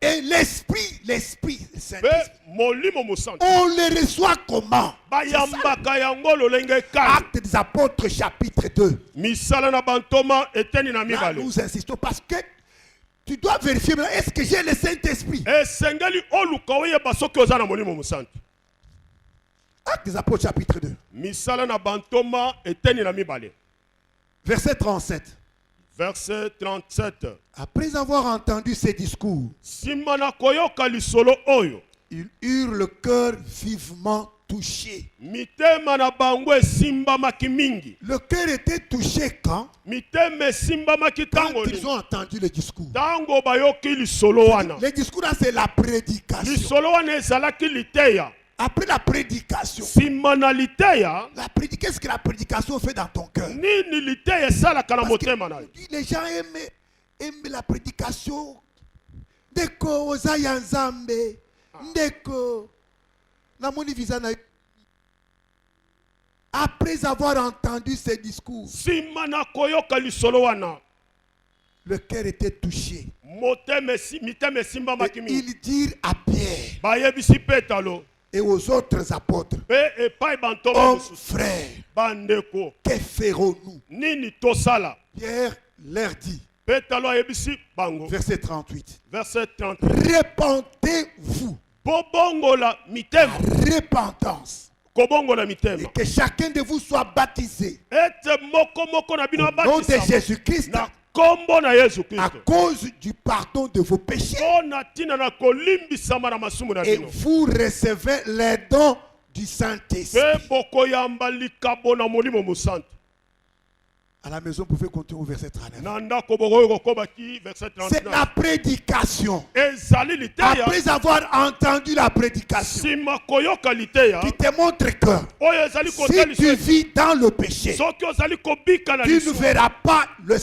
Speaker 3: Et l'Esprit Saint,
Speaker 4: mpe molimo mosantu
Speaker 3: on le reçoit comment?
Speaker 4: bayambaka yango lolenge kani
Speaker 3: Actes des Apôtres chapitre 2.
Speaker 4: misala na bantoma eteni na
Speaker 3: Là,
Speaker 4: mibale
Speaker 3: nous insistons parce que tu dois vérifier maintenant, est-ce que j'ai le Saint-Esprit?
Speaker 4: esengeli oluka oyeba soki oza na molimo mosantu.
Speaker 3: Actes des Apôtres chapitre 2.
Speaker 4: misala na bantoma eteni na mibale
Speaker 3: Verset 37.
Speaker 4: verset 37
Speaker 3: Après avoir entendu ces discours,
Speaker 4: nsima na koyoka lisolo oyo
Speaker 3: ils eurent le cœur vivement touché.
Speaker 4: mitema na bango esimbamaki mingi.
Speaker 3: Le cœur était touché quand?
Speaker 4: mitema esimbamaki
Speaker 3: Quand
Speaker 4: ntango
Speaker 3: ils ont entendu le discours.
Speaker 4: ntango bayoki lisolo wana.
Speaker 3: Le discours là, c'est la prédication.
Speaker 4: lisolo wana ezalaki liteya.
Speaker 3: Après la prédication,
Speaker 4: nsima na liteya
Speaker 3: qu'est-ce que la prédication fait dans ton cœur?
Speaker 4: nini liteya esalaka na
Speaker 3: Parce que
Speaker 4: motema na yo.
Speaker 3: les gens aiment la prédication. Ndeko ozaya nzambe. Ndeko. Namoni visa na. Après avoir entendu ces discours,
Speaker 4: nsima na koyoka lisolo wana
Speaker 3: le cœur était touché.
Speaker 4: mitema
Speaker 3: Et
Speaker 4: esimbamaki mingi.
Speaker 3: ils dirent à Pierre
Speaker 4: bayebisi petalo
Speaker 3: et aux autres apôtres,
Speaker 4: mpe epai bantoma
Speaker 3: oh
Speaker 4: mosusu
Speaker 3: frère,
Speaker 4: bandeko
Speaker 3: que ferons-nous?
Speaker 4: nini tosala.
Speaker 3: Pierre leur dit,
Speaker 4: petalo ayebisi bango
Speaker 3: verset 38,
Speaker 4: verset 30
Speaker 3: répentez-vous,
Speaker 4: bobongola mitema
Speaker 3: repentance,
Speaker 4: kobongola
Speaker 3: et
Speaker 4: mitema
Speaker 3: que chacun de vous soit baptisé
Speaker 4: ete moko na bino
Speaker 3: au nom de
Speaker 4: abatisama
Speaker 3: Jésus-Christ
Speaker 4: na kombo na yesu
Speaker 3: à
Speaker 4: kristo
Speaker 3: cause du pardon de vos péchés,
Speaker 4: mpona ntina na kolimbisama na masumu na
Speaker 3: et
Speaker 4: bino
Speaker 3: vous recevez les dons du Saint-Esprit.
Speaker 4: mpe bokoyamba likabo na molimo mosantu.
Speaker 3: À la maison, vous pouvez continuer au verset 39.
Speaker 4: na ndako bokoyi kokobaki verset
Speaker 3: C'est
Speaker 4: 39
Speaker 3: la prédication.
Speaker 4: ezali liteya
Speaker 3: Après avoir entendu la prédication,
Speaker 4: nsima koyoka liteya
Speaker 3: qui te montre que
Speaker 4: oyo ezali
Speaker 3: si
Speaker 4: kotalisa
Speaker 3: tu vis dans le péché,
Speaker 4: soki ozali kobika na
Speaker 3: tu ne
Speaker 4: lisumu
Speaker 3: verras pas le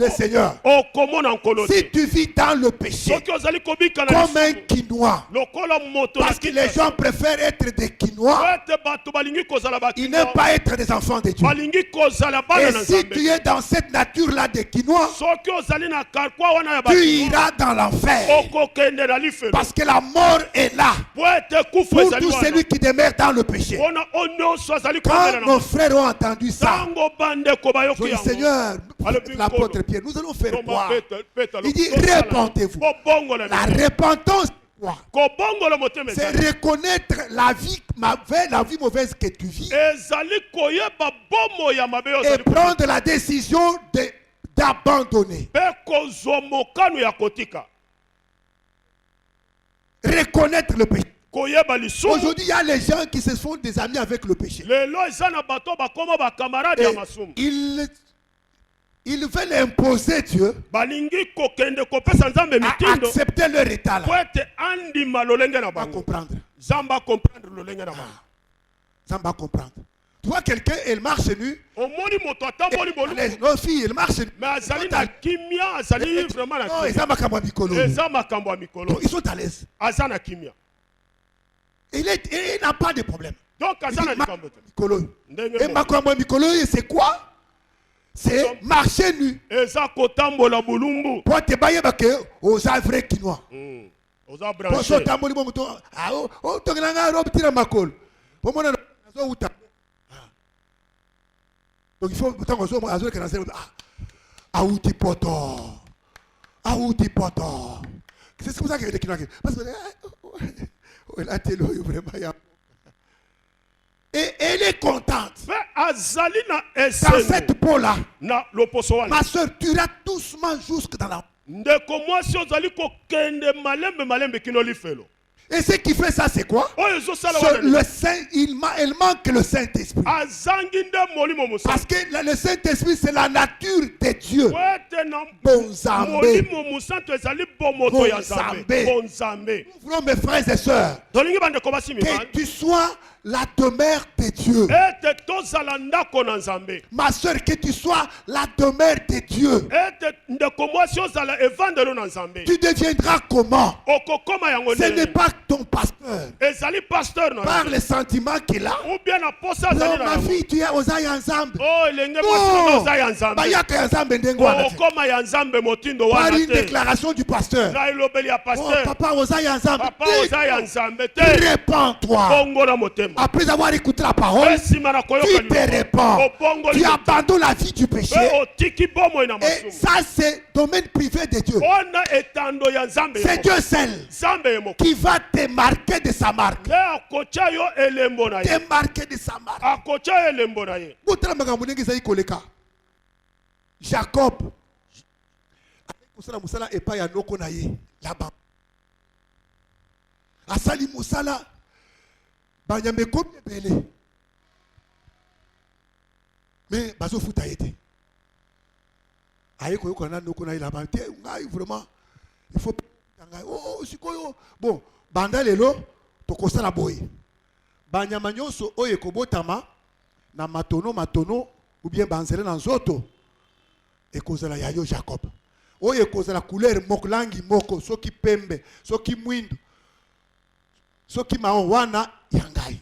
Speaker 3: Seigneur.
Speaker 4: okomona nkolo te.
Speaker 3: Si tu vis dans le péché,
Speaker 4: soki ozali kobika na
Speaker 3: comme un
Speaker 4: lisumu
Speaker 3: quinoa,
Speaker 4: lokola moto na
Speaker 3: parce que les gens préfèrent être des quinoa,
Speaker 4: ete bato balingi kozala
Speaker 3: ils n'aiment
Speaker 4: bakino
Speaker 3: pas être des enfants de Dieu.
Speaker 4: balingi kozala bana
Speaker 3: Et
Speaker 4: na
Speaker 3: si
Speaker 4: nzambe
Speaker 3: tu es dans cette nature-là de quinoa,
Speaker 4: soki ozali na karkwa wana ya
Speaker 3: tu
Speaker 4: bakino
Speaker 3: iras dans l'enfer.
Speaker 4: okokende na lifelo
Speaker 3: Parce que la mort est là
Speaker 4: po ete kufu
Speaker 3: pour
Speaker 4: ezali
Speaker 3: tout
Speaker 4: wana
Speaker 3: celui qui demeure dans le péché.
Speaker 4: mpona oyo nyonso azali
Speaker 3: Quand
Speaker 4: komela
Speaker 3: nos
Speaker 4: na
Speaker 3: frères ont entendu ça,
Speaker 4: ntango bandeko
Speaker 3: ils ont
Speaker 4: bayoki
Speaker 3: dit,
Speaker 4: yango
Speaker 3: Seigneur,
Speaker 4: Alobi
Speaker 3: l'apôtre
Speaker 4: nkolo.
Speaker 3: Pierre, nous allons faire
Speaker 4: Toma
Speaker 3: quoi?
Speaker 4: Petalo,
Speaker 3: Il dit,
Speaker 4: tosala.
Speaker 3: répentez-vous.
Speaker 4: Kobongola
Speaker 3: La
Speaker 4: mitema.
Speaker 3: repentance, c'est quoi?
Speaker 4: kobongola motema
Speaker 3: C'est
Speaker 4: ezali
Speaker 3: reconnaître la vie mauvaise que tu vis
Speaker 4: ezali koyeba bomo ya mabe oyo
Speaker 3: et
Speaker 4: ozali
Speaker 3: prendre la décision d'abandonner.
Speaker 4: mpe kozwa mokano ya kotika
Speaker 3: Reconnaître le péché.
Speaker 4: koyeba lisumu.
Speaker 3: Aujourd'hui, il y a les gens qui se font des amis avec le péché.
Speaker 4: lelo eza na bato bakoma bakamarade ya
Speaker 3: Et
Speaker 4: masumu
Speaker 3: ils veulent imposer Dieu
Speaker 4: balingi kokende kopesa nzambe
Speaker 3: à
Speaker 4: mitindo
Speaker 3: accepter leur état
Speaker 4: po
Speaker 3: là.
Speaker 4: ete andima lolenge na
Speaker 3: Va
Speaker 4: bango
Speaker 3: comprendre.
Speaker 4: nzambe akomprendre lolenge na bango.
Speaker 3: Ça va comprendre. Tu vois quelqu'un, elle marche nu.
Speaker 4: omoni moto atamboli bolumu
Speaker 3: Nos filles, elle marche nu.
Speaker 4: me azali na kimia azali vraiment na
Speaker 3: Non, ils
Speaker 4: kimia.
Speaker 3: ont makambo ya mikolo.
Speaker 4: eza makambo ya mikolo
Speaker 3: Ils sont à l'aise.
Speaker 4: aza na kimia
Speaker 3: Il n'a pas de problème.
Speaker 4: donc aza na
Speaker 3: Il dit,
Speaker 4: likambo te
Speaker 3: mikolo.
Speaker 4: ndenge
Speaker 3: Et
Speaker 4: moko.
Speaker 3: makambo ya mikolo, c'est quoi? C'est marcher nu.
Speaker 4: eza kotambola bulumbu.
Speaker 3: Pour te bailler que aux vrai quinois.
Speaker 4: oza
Speaker 3: Pour
Speaker 4: branché
Speaker 3: ça, tamboli mo muto. Ah, oh, tongana nga robe tira makolo. Pour moi, nazo uta. Donc il faut tant qu'on soit azul que dans Aouti poto. Aouti poto. C'est comme ça que les Kinois. Parce que là t'es là vraiment. Et elle est contente. Dans cette peau-là, ma soeur, tu iras doucement jusque dans la... Et ce qui fait ça, c'est quoi? Le Saint, elle manque le Saint-Esprit. Parce que le Saint-Esprit, c'est la nature de Dieu. Bon Zambé. Nous voulons, mes frères et sœurs, que tu sois la demeure de Dieu. Ma soeur, que tu sois la demeure de Dieu. Tu deviendras comment? Ce n'est pas ton pasteur. Par les sentiments qu'il a. Non, ma fille, tu es aux Ayanzambe. Non, par une déclaration du pasteur. Oh, papa, aux Ayanzambe. Répands-toi. Après avoir écouté la parole, tu te répands. Tu abandonnes la vie du péché. Et ça, c'est domaine privé de Dieu. C'est Dieu seul qui va te marquer de sa marque. Te marquer de sa marque. Jacob. Là-bas. Asali Moussala. Banyambe comme belé. Mais bazo futa été. Aïe koyo kona no kona ila bante ngai vraiment il faut oh sikoyo bon banda lelo to kosala boy. Banyama nyonso oye kobotama na matono ou bien banzele na nzoto e kozala yayo Jacob. Oye kozala couleur moklangi moko soki pembe soki mwindo soki maon wana yangai.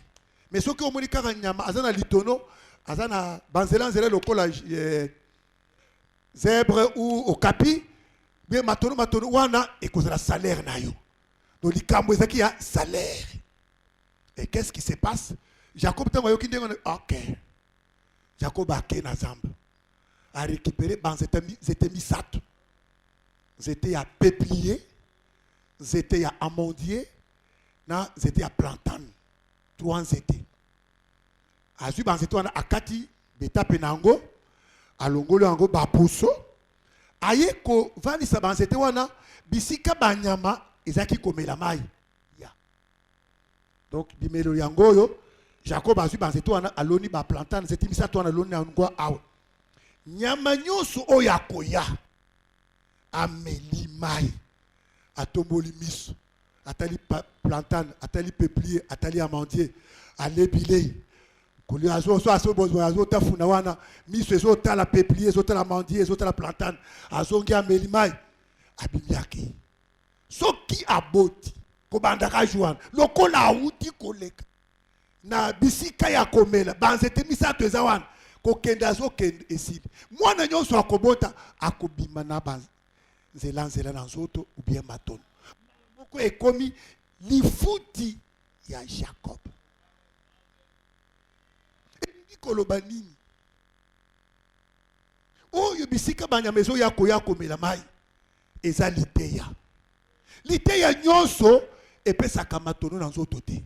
Speaker 3: Mais soki omoni kaka nyama azana litono azana banzela nzela lokola zèbre ou okapi bien matono wana ekozala salaire na yo. Donc likambo ezaki ya salaire. Et qu'est-ce qui se passe? Jacob tango yoki ndengo OK. Jacob a ké na zamba. A récupéré zété misato. Zété ya peuplier, zété ya amandier, na zété ya plantain. 3 zété. Azu banzété wana akati beta penango, alongolo yango bapuso. Aye ko vanisa banzété wana bisika banyama ezaki komela mai. Ya. Donc bimelo yango yo Jacob azu banzété wana aloni ba plantain zété misato wana aloni yango awe. Nyama nyoso oya koya. Ameli mai. Atomboli miso. Atali plantain, atali peuplier, atali amandier, alebile. Kuli azo tafuna wana, miso ezota la peuplier, ezota la amandier, ezota la plantain, azongi ameli mai. Abimiaki. Soki aboti, kobandaka juan, lokola auti koleka. Na bisika ya komela, banzete misato ezawana, kokenda zo kende esili. Mwana nyonso akobota, akobima na banze. Zela na nzoto ou bien maton. Beaucoup est commis l'ifuti ya Jacob. Et kolobanini. Oh yobisika banyamezo ya koya komela mai. Eza liteya. Liteya nyonso epesaka matono na nzoto te.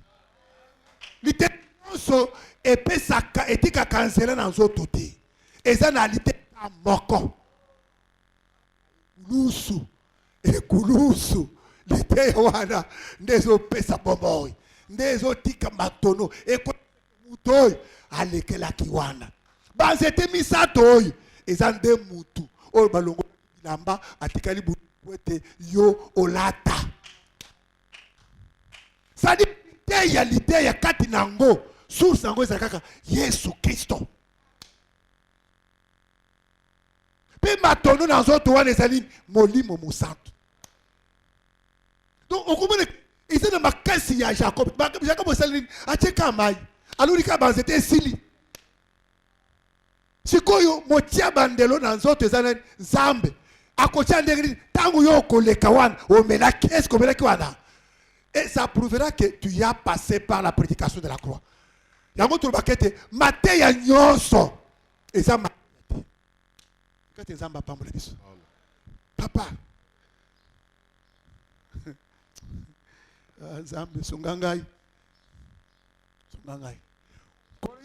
Speaker 3: Liteya nyonso epesaka etika kanzela na nzoto te. Eza na liteya moko. Kulusu, kulusu, lite wana, ndezo pesa bomoi, ndezo tika matono, kwa mutoi, alekela kiwana. Banzete misatoi, ezande mutu, o balongo lamba, atikali buwete yo olata. Sadi lite ya kati nango, source nango ezakaka, Yesu Kristo. Pe matono na nzoto wana ezali molimo musantu. Donc on comprend que c'est dans ma caisse ya Jacob. Jacob osali acheka mai. Aluri ka banzete sili. Sikoyo motia bandelo na nzoto ezali Nzambe. Akocha ndengri tangu yo koleka wana o melaki est-ce que melaki wana. Et ça prouvera que tu as passé par la prédication de la croix. Yango to bakete mateya nyonso Et ça m'a dit. Quand tu es en papa. Zambe sungangai. Sungangai.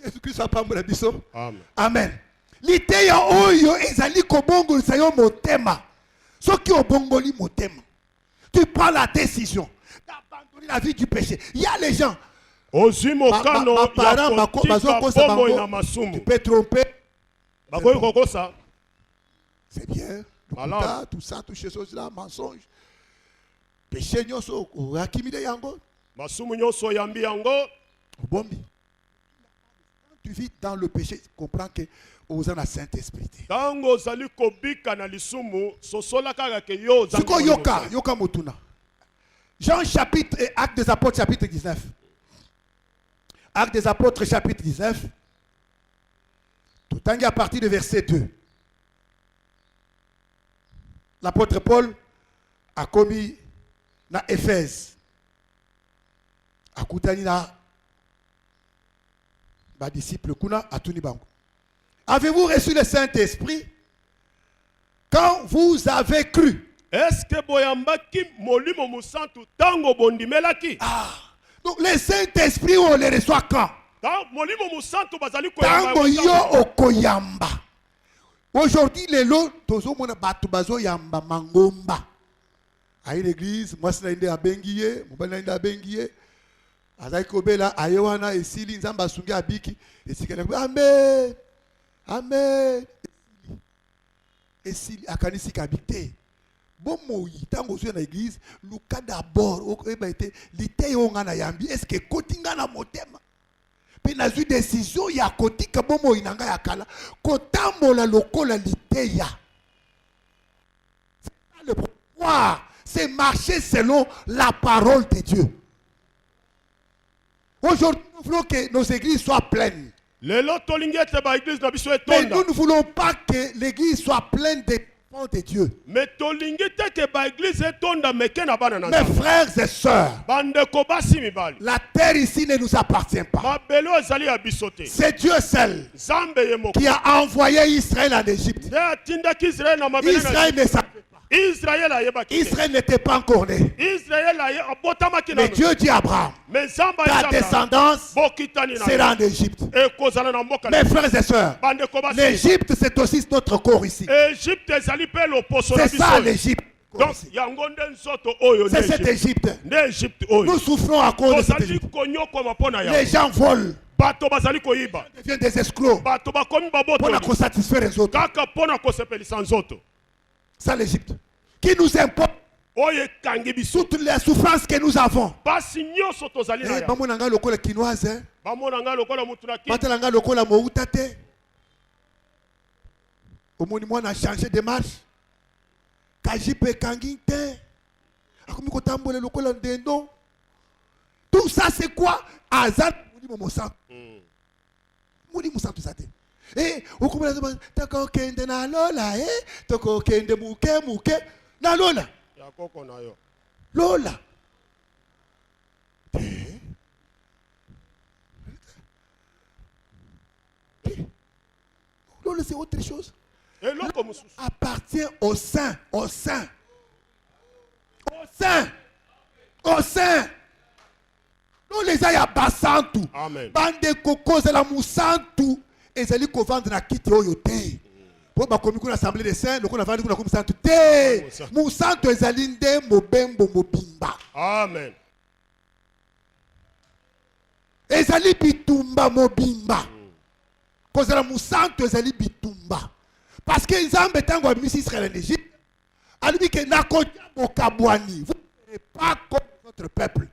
Speaker 3: Jésus-Christ a pambola biso.
Speaker 4: Amen.
Speaker 3: Amen. Liteya oyo ezali kobongolisa yo motema. Soki obongoli motema. Tu prends la décision d'abandonner la vie du péché. Il y a les gens. Tu peux tromper. C'est bien. Tout ça, toutes ces choses-là, mensonge. Péché nyoso, rakimide yango.
Speaker 4: Masumu nyoso yambi yango.
Speaker 3: Bombi. Quand tu vis dans le péché, tu comprends que aux en a Saint-Esprit.
Speaker 4: Tango zali kobika na lisumu sosola kaka ke yo zali.
Speaker 3: Siko yoka mutuna. Jean chapitre et Actes des Apôtres chapitre 19. Actes des Apôtres chapitre 19. Tout à partir de verset 2. L'apôtre Paul a commis na Éphèse. A koutani na ba disciple kuna atuni bango. Avez-vous reçu le Saint-Esprit quand vous avez cru?
Speaker 4: Est-ce que boyambaki molimo musantu tango bondimelaki?
Speaker 3: Donc le Saint-Esprit on le reçoit quand?
Speaker 4: Molimo musantu bazali
Speaker 3: tango yo okoyamba. Aujourd'hui les lots tozo mona batu bazo yamba mangomba. À l'église, moi c'est l'inde à bengiye, mobile l'inde à bengiye. Azai kobela ayewana esili nzamba sungi abiki esikana amen. Amen. Esili akanisi kabite. Bon moyi tango zo na église, luka d'abord okeba été lité yonga na yambi est-ce que kotinga na motema. Pe na zu décision ya kotika bon moyi nanga ya kala kotambola lokola lité ya. C'est le pouvoir, c'est marcher selon la parole de Dieu. Aujourd'hui, nous voulons que nos églises soient pleines. Mais nous ne voulons pas que l'église soit pleine des enfants de Dieu. Mes frères et sœurs, la terre ici ne nous appartient pas. C'est Dieu seul qui a envoyé Israël en Égypte. Israël ne savait pas. Israël n'était pas encore né. Mais Dieu dit à Abraham, ta descendance sera en Égypte. Mes frères et sœurs, l'Égypte c'est aussi notre corps ici. C'est ça l'Égypte. C'est cette Égypte. Nous souffrons à cause de cette Égypte. Les gens volent. Ils deviennent des escrocs pour satisfaire les autres. C'est l'Égypte qui nous importe toutes les souffrances que nous avons. Bamonanga lokola kinoise, batalanga lokola moutate. Omoni mwana a changé de marche. Kajipe kanginte. Akomi kotambola lokola ndendo. Tout ça c'est quoi? Azat moni momosa. Moni momosa tout ça. Eh, okumela toko kende na lola toko kende muke na lola
Speaker 4: ya koko na yo
Speaker 3: lola lola c'est autre chose.
Speaker 4: Et l'autre
Speaker 3: appartient au saint lola les aya basantu bande kokoza la musantu ezali ko vendre na kiti oyo te. Po ba komi kuna assemblée des saints, lokona vendre kuna komi santu te. Musantu ezali nde mobembo mobimba.
Speaker 4: Amen.
Speaker 3: Ezali bitumba mobimba. Kozala musantu ezali bitumba. Parce que Nzambe tango amisi Israël en Égypte, a dit que nakotia bokabwani. Vous n'êtes pas comme votre peuple.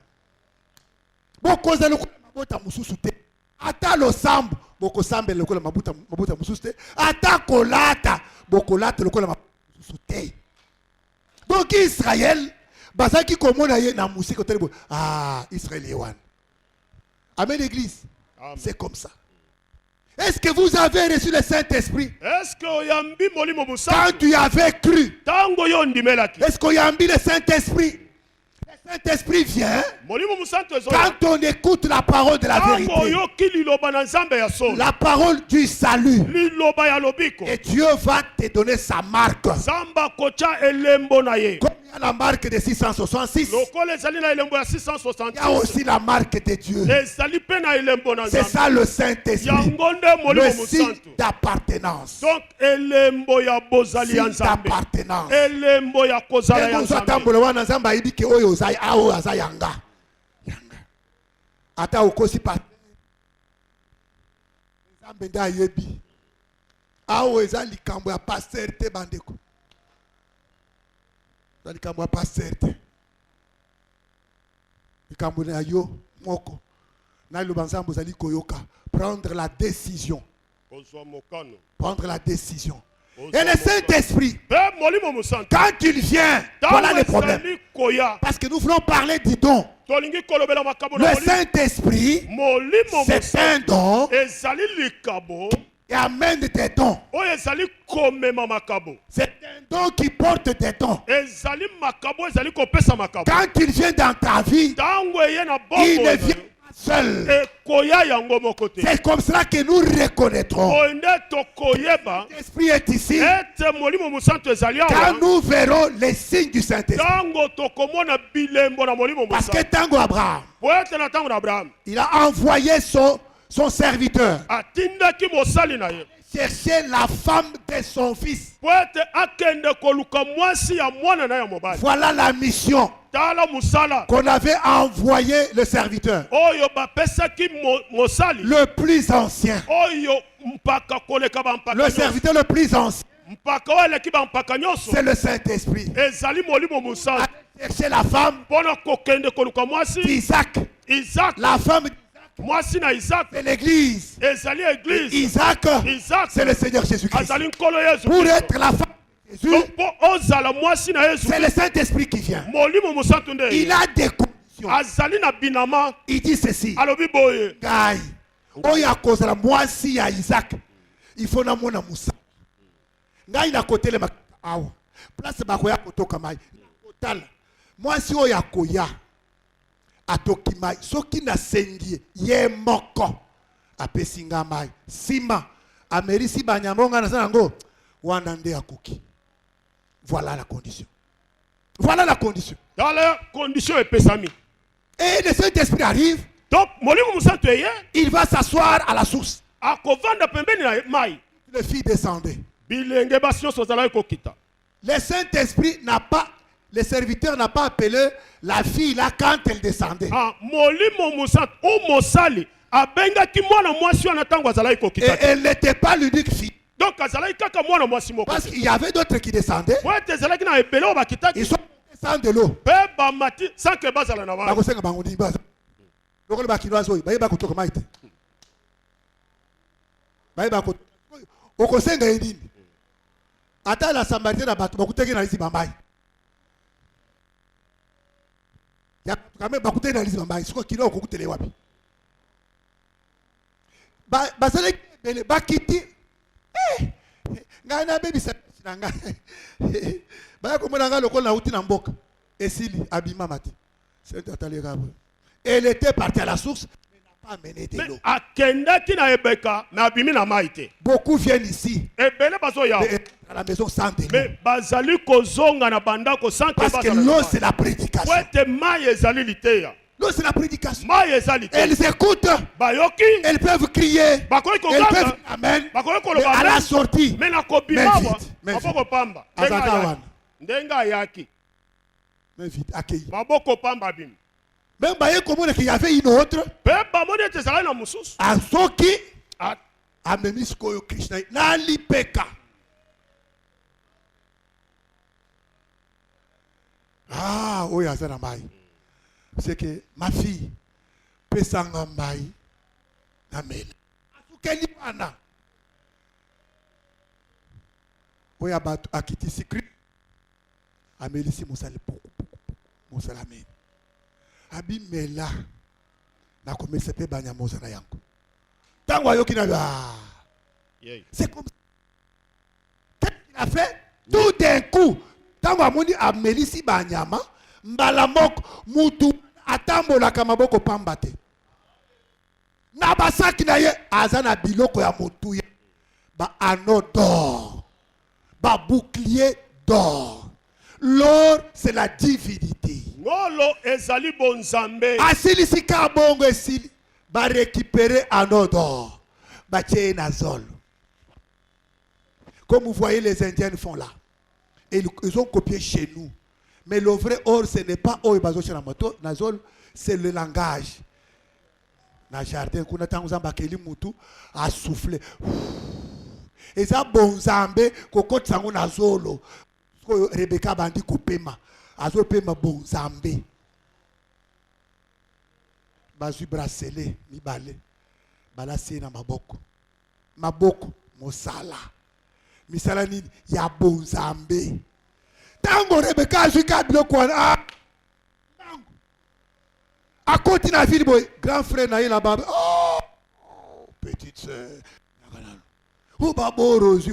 Speaker 3: Bokozala lokona mabota mususu te. Ata lo sambo boko sambe lokola mabuta mususte ata kolata bokolata lokola mabuta te. Donc Israël bazaki komona ye na musiko telebo Israël yewan. Amen l'église. C'est comme ça. Est-ce que vous avez reçu le Saint-Esprit?
Speaker 4: Est-ce que oyambi molimo musa?
Speaker 3: Quand tu avais cru.
Speaker 4: Tango yo ndimelaki.
Speaker 3: Est-ce que oyambi le Saint-Esprit? Saint-Esprit vient
Speaker 4: molimo musantu ezoya
Speaker 3: quand on écoute la parole de la
Speaker 4: tango
Speaker 3: vérité,
Speaker 4: oyoki liloba na nzambe ya solo
Speaker 3: la parole du salut.
Speaker 4: liloba ya lobiko
Speaker 3: Et Dieu va te donner sa marque.
Speaker 4: nzamba kocha elembo na ye
Speaker 3: Comme il y a la marque de 666,
Speaker 4: lokola ezali na elembo ya
Speaker 3: il y a
Speaker 4: 666
Speaker 3: aussi la marque de Dieu.
Speaker 4: ezali mpe na elembo na
Speaker 3: C'est
Speaker 4: nzambe
Speaker 3: ça le Saint-Esprit.
Speaker 4: yango nde molimo
Speaker 3: Le signe
Speaker 4: musantu
Speaker 3: d'appartenance.
Speaker 4: donc elembo ya bozali ya
Speaker 3: Signe
Speaker 4: nzambe
Speaker 3: d'appartenance.
Speaker 4: elembo ya kozala ya
Speaker 3: Ntango
Speaker 4: nzambe
Speaker 3: ozotambola wana nzambe ayebi ke oyo ozali awo aza yanga. Yanga. Ata okosi pa nzambe nde ayebi. Awo eza likambo ya pasteur te bandeko. Eza likambo ya pasteur te. Likambo na yo moko. Na liloba nzambe ozali koyoka. Prendre la décision.
Speaker 4: kozwa mokano
Speaker 3: Prendre la décision. Et le Saint-Esprit,
Speaker 4: mpe molimo musantu
Speaker 3: quand il vient, voilà
Speaker 4: ntango
Speaker 3: le problème.
Speaker 4: ezali koya
Speaker 3: Parce que nous voulons parler du don.
Speaker 4: tolingi kolobela makambo
Speaker 3: Le
Speaker 4: na molimo
Speaker 3: Saint-Esprit,
Speaker 4: molimo
Speaker 3: c'est un
Speaker 4: musantu
Speaker 3: don
Speaker 4: ezali likabo
Speaker 3: qui amène des dons.
Speaker 4: oyo ezali komema makabo
Speaker 3: C'est un don qui porte des dons.
Speaker 4: ezali makabo ezali kopesa makabo
Speaker 3: Quand il vient dans ta vie,
Speaker 4: ntango eye na
Speaker 3: il ne
Speaker 4: bongo
Speaker 3: vient pas seul.
Speaker 4: ekoya yango moko te
Speaker 3: C'est comme cela que nous reconnaîtrons.
Speaker 4: oyo nde tokoyeba
Speaker 3: L'Esprit est ici.
Speaker 4: ete molimo musantu ezali
Speaker 3: Quand
Speaker 4: awa
Speaker 3: nous verrons les signes du Saint-Esprit.
Speaker 4: ntango tokomona bilembo na molimo
Speaker 3: Parce que
Speaker 4: musantu
Speaker 3: Tango Abraham,
Speaker 4: po ete na ntango na abrahamu
Speaker 3: il a envoyé son serviteur
Speaker 4: atindaki mosali na ye
Speaker 3: chercher la femme de son fils.
Speaker 4: po ete akende koluka mwasi ya mwana na ya mobali
Speaker 3: Voilà la mission
Speaker 4: tala mosala
Speaker 3: qu'on avait envoyé le serviteur.
Speaker 4: oyo bapesaki mosali
Speaker 3: Le plus ancien.
Speaker 4: oyo mpaka koleka bampaka
Speaker 3: Le
Speaker 4: nyonso
Speaker 3: serviteur le plus ancien,
Speaker 4: mpaka oyo eleki bampaka nyonso
Speaker 3: c'est le Saint-Esprit.
Speaker 4: ezali molimo
Speaker 3: A
Speaker 4: mosantu
Speaker 3: cherché la femme
Speaker 4: mpona kokende koluka mwasi
Speaker 3: d'Isaac.
Speaker 4: isaac
Speaker 3: La femme,
Speaker 4: mwasi na isaac
Speaker 3: c'est l'église.
Speaker 4: ezali eglize
Speaker 3: Isaac,
Speaker 4: isaac
Speaker 3: c'est le Seigneur Jésus-Christ.
Speaker 4: azali nkolo yesu
Speaker 3: Pour
Speaker 4: Kristo.
Speaker 3: être la femme de Jésus,
Speaker 4: Donc, mpo ozala mwasi na yesu
Speaker 3: c'est le Saint-Esprit qui vient.
Speaker 4: molimo mosantu nde
Speaker 3: Il a des conditions.
Speaker 4: azali na binama
Speaker 3: Il dit ceci.
Speaker 4: alobi boye
Speaker 3: Ngai, oyo akozala mwasi ya Isaac, il faut namona musa. Ngai nakotelema awa. Place bakoya kotoka mai. Kotala. Mwasi oyo akoya atoki mai. Soki nasengi ye moko apesi nga mai. Sima amerisi banyamonga na sanango wana nde akoki. Voilà la condition. Voilà la condition.
Speaker 4: tala condition epesami
Speaker 3: Et le Saint-Esprit arrive,
Speaker 4: donc molimo mosantu eye
Speaker 3: il va s'asseoir à la source.
Speaker 4: akovanda pembeni na mai
Speaker 3: Le fils descendait.
Speaker 4: bilenge basi nyonso ozalaki kokita
Speaker 3: Le Saint-Esprit n'a pas, le serviteur n'a pas appelé la fille là quand elle descendait.
Speaker 4: molimo mosantu o mosali abengaki mwana mwasi wana ntango azalaki
Speaker 3: Et
Speaker 4: kokita te
Speaker 3: elle n'était pas l'unique fille.
Speaker 4: donc azalaki kaka mwana mwasi moko
Speaker 3: Parce
Speaker 4: te
Speaker 3: qu'il y avait d'autres qui descendaient.
Speaker 4: po ete ezalaki na ebele oyo bakitaki
Speaker 3: Ils sont descendus de l'eau.
Speaker 4: mpe bamati sanke bazala na bana
Speaker 3: Bakosenga bango ndi baza. Lokole bakinoise oyo bayeba kotoka mai te. Bayeba ko okosenga edini. Ata la Samaritaine na bato bakuteki na lisi bambai. Ya kame bakuteki na lisi bambai. Siko kilo okukutele wapi. Basale bele bakiti. Ngai na baby na ngai. Baya komona ngai lokola na uti na mboka. Esili abima mati. C'est atali rabo. Elle était partie à la source, mais n'a pas amené de l'eau.
Speaker 4: akendaki na ebeka me abimi na mai te
Speaker 3: Beaucoup viennent ici
Speaker 4: ebele bazoya
Speaker 3: et à la maison sans de l'eau.
Speaker 4: me bazali kozonga na bandako sanke
Speaker 3: Parce que l'eau, c'est la prédication.
Speaker 4: po ete mai ezali liteya
Speaker 3: L'eau, c'est la prédication.
Speaker 4: mai ezali te
Speaker 3: Elles écoutent,
Speaker 4: bayoki
Speaker 3: elles peuvent crier,
Speaker 4: bakoki
Speaker 3: elles peuvent
Speaker 4: koganga
Speaker 3: amen.
Speaker 4: bakoki
Speaker 3: Mais
Speaker 4: koloba
Speaker 3: à la
Speaker 4: amen.
Speaker 3: sortie,
Speaker 4: me na kobima
Speaker 3: Mais
Speaker 4: wa
Speaker 3: vite, mais
Speaker 4: maboko pamba
Speaker 3: Azaka wana.
Speaker 4: ndenge ayaki
Speaker 3: mais vite, accueilli.
Speaker 4: maboko pamba abimi
Speaker 3: Même Baye Komone qu'il y avait une autre,
Speaker 4: mpe bamoni ete ezalaki na mosusu
Speaker 3: à Soki,
Speaker 4: A-
Speaker 3: à Memiskoyo Krishna, Nali Peka. Ah, oui, Azana Mai. C'est que ma fille, Pesanga Mai, Amen. Asukeli Wana. Oui, Abatu, Akiti Sikri. Amelisi Moussali Poko. Moussalamine. Abimela. Na komese pe banya mozana yango. Tango ayoki na ba. C'est comme ça. Qu'est-ce qu'il a fait? Tout d'un coup, tango amoni amelisi banyama, mbala moko mutu atambolaka maboko pamba te. Na basaki na ye aza na biloko ya mutu ye. Ba anneau d'or, ba bouclier d'or. L'or c'est la divinité.
Speaker 4: ngolo ezali bonzambe.
Speaker 3: Asili ka bongo esili ba récupérer anneau d'or. Ba tie na zolo. Comme vous voyez les Indiens font là. Et ils ont copié chez nous. Mais le vrai or, ce n'est pas or bazo chez la moto, nazol, c'est le langage. Na jardin, kuna tanguza bakeli mutu a souffler. Et ça bonzambe koko tsango nazolo. Rebecca bandi kopema. Azo pema bonzambe. Bazu bracelet mibale. Bala na maboko. Maboko mosala. Misala nini ya bonzambe. Tango Rebecca azwika biloko wana. Tango. A continue na ville boy, grand frère na ye na baba. Oh, petite sœur. Oh babo Rosu.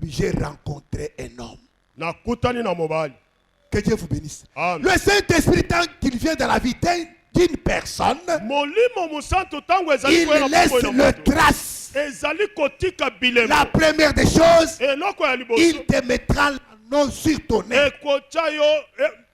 Speaker 3: J'ai rencontré un homme.
Speaker 4: Na kutani na mobali.
Speaker 3: Que Dieu vous bénisse.
Speaker 4: Amen.
Speaker 3: Le Saint-Esprit, tant qu'il vient dans la vie d'une personne,
Speaker 4: Molimo musantu tango ezali
Speaker 3: il
Speaker 4: kwela
Speaker 3: laisse
Speaker 4: moko
Speaker 3: le trace.
Speaker 4: ezali kotika bilemo.
Speaker 3: La première des choses,
Speaker 4: Eloko ya liboso.
Speaker 3: il te mettra l'anneau sur ton nez.
Speaker 4: Ekocha yo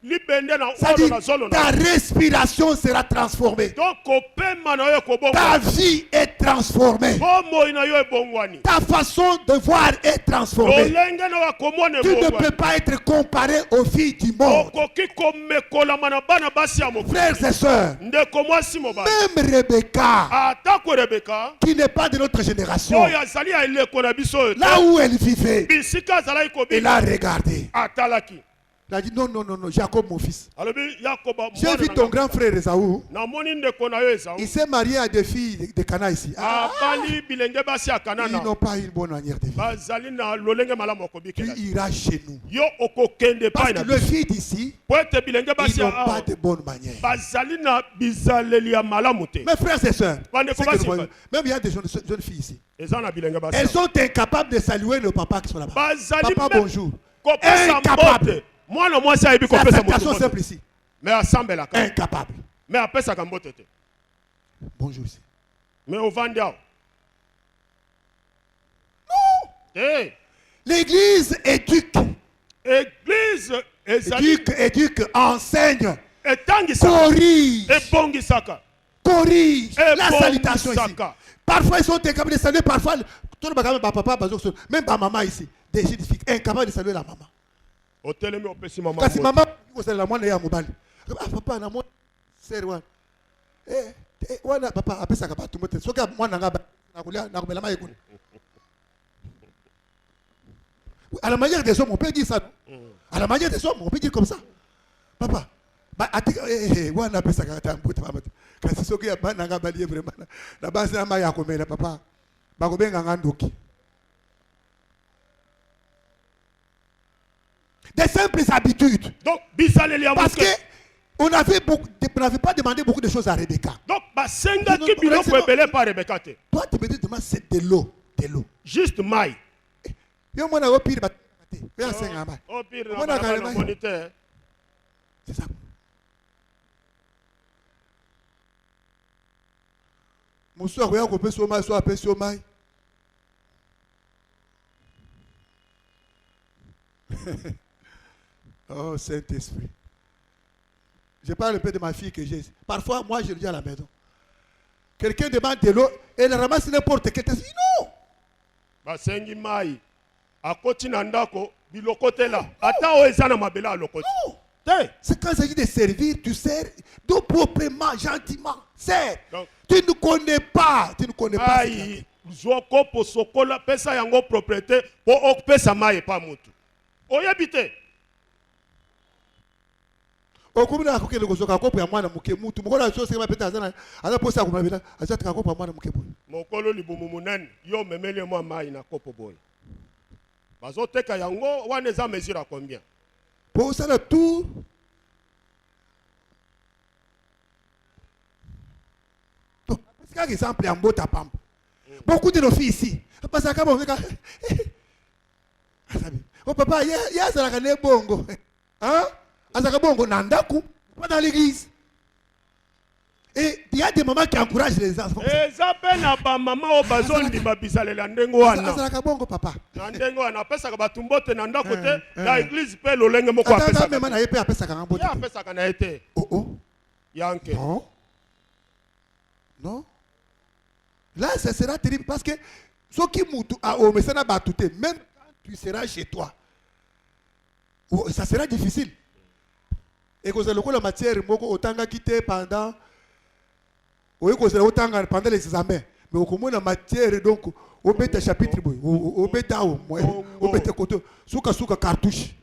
Speaker 4: libende na
Speaker 3: Ça
Speaker 4: olo
Speaker 3: dit,
Speaker 4: na zolo
Speaker 3: ta
Speaker 4: na.
Speaker 3: respiration sera transformée.
Speaker 4: Donc kopema na yo
Speaker 3: Ta
Speaker 4: kobongwa.
Speaker 3: vie est transformée.
Speaker 4: Bomo ina yo ebongwani.
Speaker 3: Ta façon de voir est transformée.
Speaker 4: Olenge na wakomone
Speaker 3: Tu ne
Speaker 4: bongwani.
Speaker 3: peux pas être comparé aux filles du monde.
Speaker 4: Okoki komekola mana bana basi ya mokili.
Speaker 3: Frères et sœurs,
Speaker 4: Ndeko mwasi mobali.
Speaker 3: même Rebecca,
Speaker 4: Atako Rebeka.
Speaker 3: qui n'est pas de notre génération,
Speaker 4: Oyo azali ya eleko na biso oyo.
Speaker 3: là où elle vivait,
Speaker 4: Bisika azalaki
Speaker 3: elle
Speaker 4: kobika.
Speaker 3: a regardé.
Speaker 4: Atalaki.
Speaker 3: Elle a dit non, non, non, non, Jacob, mon fils.
Speaker 4: Alobi Yakoba.
Speaker 3: J'ai vu ton grand frère Esaü.
Speaker 4: Namoni ndeko na yo Esaü.
Speaker 3: Il s'est marié à des filles de Cana ici.
Speaker 4: Abali bilenge basi ya
Speaker 3: Ils
Speaker 4: Kanana.
Speaker 3: n'ont pas une bonne manière de vivre.
Speaker 4: Bazali na lolenge malamu
Speaker 3: Tu
Speaker 4: okobikela.
Speaker 3: iras chez nous.
Speaker 4: Yo okokende
Speaker 3: Parce
Speaker 4: pa
Speaker 3: que
Speaker 4: na
Speaker 3: les
Speaker 4: biso.
Speaker 3: filles d'ici,
Speaker 4: Po ete bilenge
Speaker 3: ils
Speaker 4: basi ya
Speaker 3: n'ont pas
Speaker 4: awa.
Speaker 3: de bonne manière.
Speaker 4: Bazali na bizaleli ya malamu te.
Speaker 3: Mes frères et sœurs,
Speaker 4: Bande
Speaker 3: c'est que
Speaker 4: Kobasi,
Speaker 3: nous voyons, même il y a des jeunes filles ici.
Speaker 4: Eza na bilenge basi.
Speaker 3: Elles sont incapables de saluer le papa qui sont là-bas.
Speaker 4: Bazali
Speaker 3: Papa,
Speaker 4: me-
Speaker 3: bonjour.
Speaker 4: Kopesa
Speaker 3: Incapable.
Speaker 4: mbote. Mwana mwasi ayebi
Speaker 3: C'est
Speaker 4: kopesa
Speaker 3: affectation
Speaker 4: mbote.
Speaker 3: simple ici.
Speaker 4: Mais asambelaka.
Speaker 3: Incapable.
Speaker 4: Mais apesaka mbote te.
Speaker 3: Bonjour ici.
Speaker 4: Mais ovandi awa. Eh,
Speaker 3: L'église éduque.
Speaker 4: église ezali
Speaker 3: Éduque, enseigne,
Speaker 4: etangisaka.
Speaker 3: corrige.
Speaker 4: Ebongisaka.
Speaker 3: Corrige.
Speaker 4: Et
Speaker 3: La
Speaker 4: bon
Speaker 3: salutation ici.
Speaker 4: saka.
Speaker 3: Parfois, ils sont incapables de saluer. Parfois, tout le monde, papa, même ma maman ici, des jeunes filles, incapables de saluer la maman.
Speaker 4: Otelemi opesi mama.
Speaker 3: Kasi
Speaker 4: mbote.
Speaker 3: maman, vous savez, la moine est à Mobali. Ah, papa, na moi, c'est loin. Wana, papa, après ça, papa, tout le monde, ce que moi, à la manière des hommes, on peut dire ça. À la manière des hommes, on peut dire comme ça. Papa, bah, wana, après ça, kasi soki ya bana nga balie vraiment na base na maya komela papa ba kobenga ngandoki des simples habitudes
Speaker 4: Donc bizaleli ya
Speaker 3: parce que
Speaker 4: moke.
Speaker 3: on n'avait pas demandé beaucoup de choses à Rebecca.
Speaker 4: Donc basengaki biloko ebele pa Rebeka te.
Speaker 3: Toi tu me dis demain c'est de l'eau
Speaker 4: Juste mai.
Speaker 3: yo mona au pire baté yo senga ba
Speaker 4: Au pire na
Speaker 3: Mona
Speaker 4: bana
Speaker 3: kalema.
Speaker 4: moniteur.
Speaker 3: c'est ça Musu akoya ko peso mai so apesio mai Oh Saint-Esprit. Je parle un peu de ma fille que j'ai. Parfois, moi, je le dis à la maison. Quelqu'un demande de l'eau et elle ramasse n'importe quel. Elle dit non.
Speaker 4: Basengi mai. Akoti na ndako biloko te la. Ata o eza na mabela alokoti.
Speaker 3: Non.
Speaker 4: Te.
Speaker 3: C'est quand il s'agit de servir, tu sers d'eau proprement, gentiment. Sers.
Speaker 4: Donc,
Speaker 3: Tu ne connais pas. Tu ne connais pas.
Speaker 4: ai zwa kopo sokola pesa yango propriété po opesa mai pa mutu. Oyebi te.
Speaker 3: Okumina akokele kozoka kopo ya mwana muke mutu. Mukona so sema peta azana. Aza posa kuma beta. Aza taka kopo ya mwana muke boy.
Speaker 4: Mokolo libumu munene yo memeli mwa mai na kopo boy. Bazoteka yango wana eza mesure à combien?
Speaker 3: Pour ça le tout. Donc, c'est un exemple en bota pampe. Beaucoup de nos filles ici. Parce que bon, oh papa, il y a ça la bongo. Hein? Azaka bongo nandaku, pas dans l'église. Et il y a des mamans qui encouragent les enfants.
Speaker 4: eza mpe na bamama oyo bazondima bisalela ndenge wana
Speaker 3: Azaka bongo papa.
Speaker 4: na ndenge wana apesaka bato mbote na ndako te na eglize mpe lolenge moko
Speaker 3: Attends,
Speaker 4: apesaka
Speaker 3: même na yepe apesa kanga
Speaker 4: ye
Speaker 3: mbote.
Speaker 4: apesaka na ye te
Speaker 3: Oh oh.
Speaker 4: yanke
Speaker 3: Non. Non. Là, ce sera terrible parce que ce qui moutou a au messana batouté, même quand tu seras chez toi, ça sera difficile. Et que le la matière, moko otanga quitté pendant, oui, que otanga pendant les examens, mais au moins la matière donc au bête chapitre boy, au bête au bête côté, souka cartouche.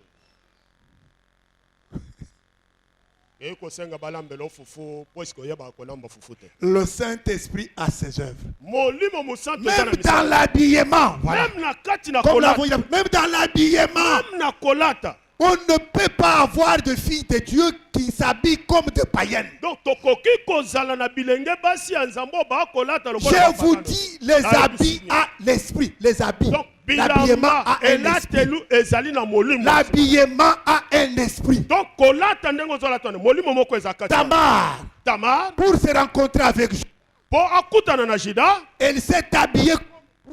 Speaker 4: ekosenga balambela ofufu po esiko oyeba kolamba fufu te
Speaker 3: Le Saint-Esprit a ses œuvres.
Speaker 4: molimo mosantu
Speaker 3: Même dans l'habillement, voilà.
Speaker 4: même na kati na
Speaker 3: Comme
Speaker 4: kolata
Speaker 3: l'avons dit, même dans l'habillement.
Speaker 4: même na kolata
Speaker 3: On ne peut pas avoir de filles de Dieu qui s'habillent comme des païennes.
Speaker 4: donc tokoki kozala na bilenge basi ya nzambe oyo bakolata lokola
Speaker 3: Je vous
Speaker 4: bapagano.
Speaker 3: dis, les habits à l'esprit. Les habits.
Speaker 4: donc
Speaker 3: L'habillement
Speaker 4: bilamba
Speaker 3: a un esprit.
Speaker 4: elatelu ezali na molimo
Speaker 3: L'habillement a un esprit.
Speaker 4: donc kolata ndenge ozolata na molimo moko eza kati
Speaker 3: Tamar,
Speaker 4: Tamar
Speaker 3: pour se rencontrer avec Judas,
Speaker 4: po akutana na Juda
Speaker 3: elle s'est habillée comme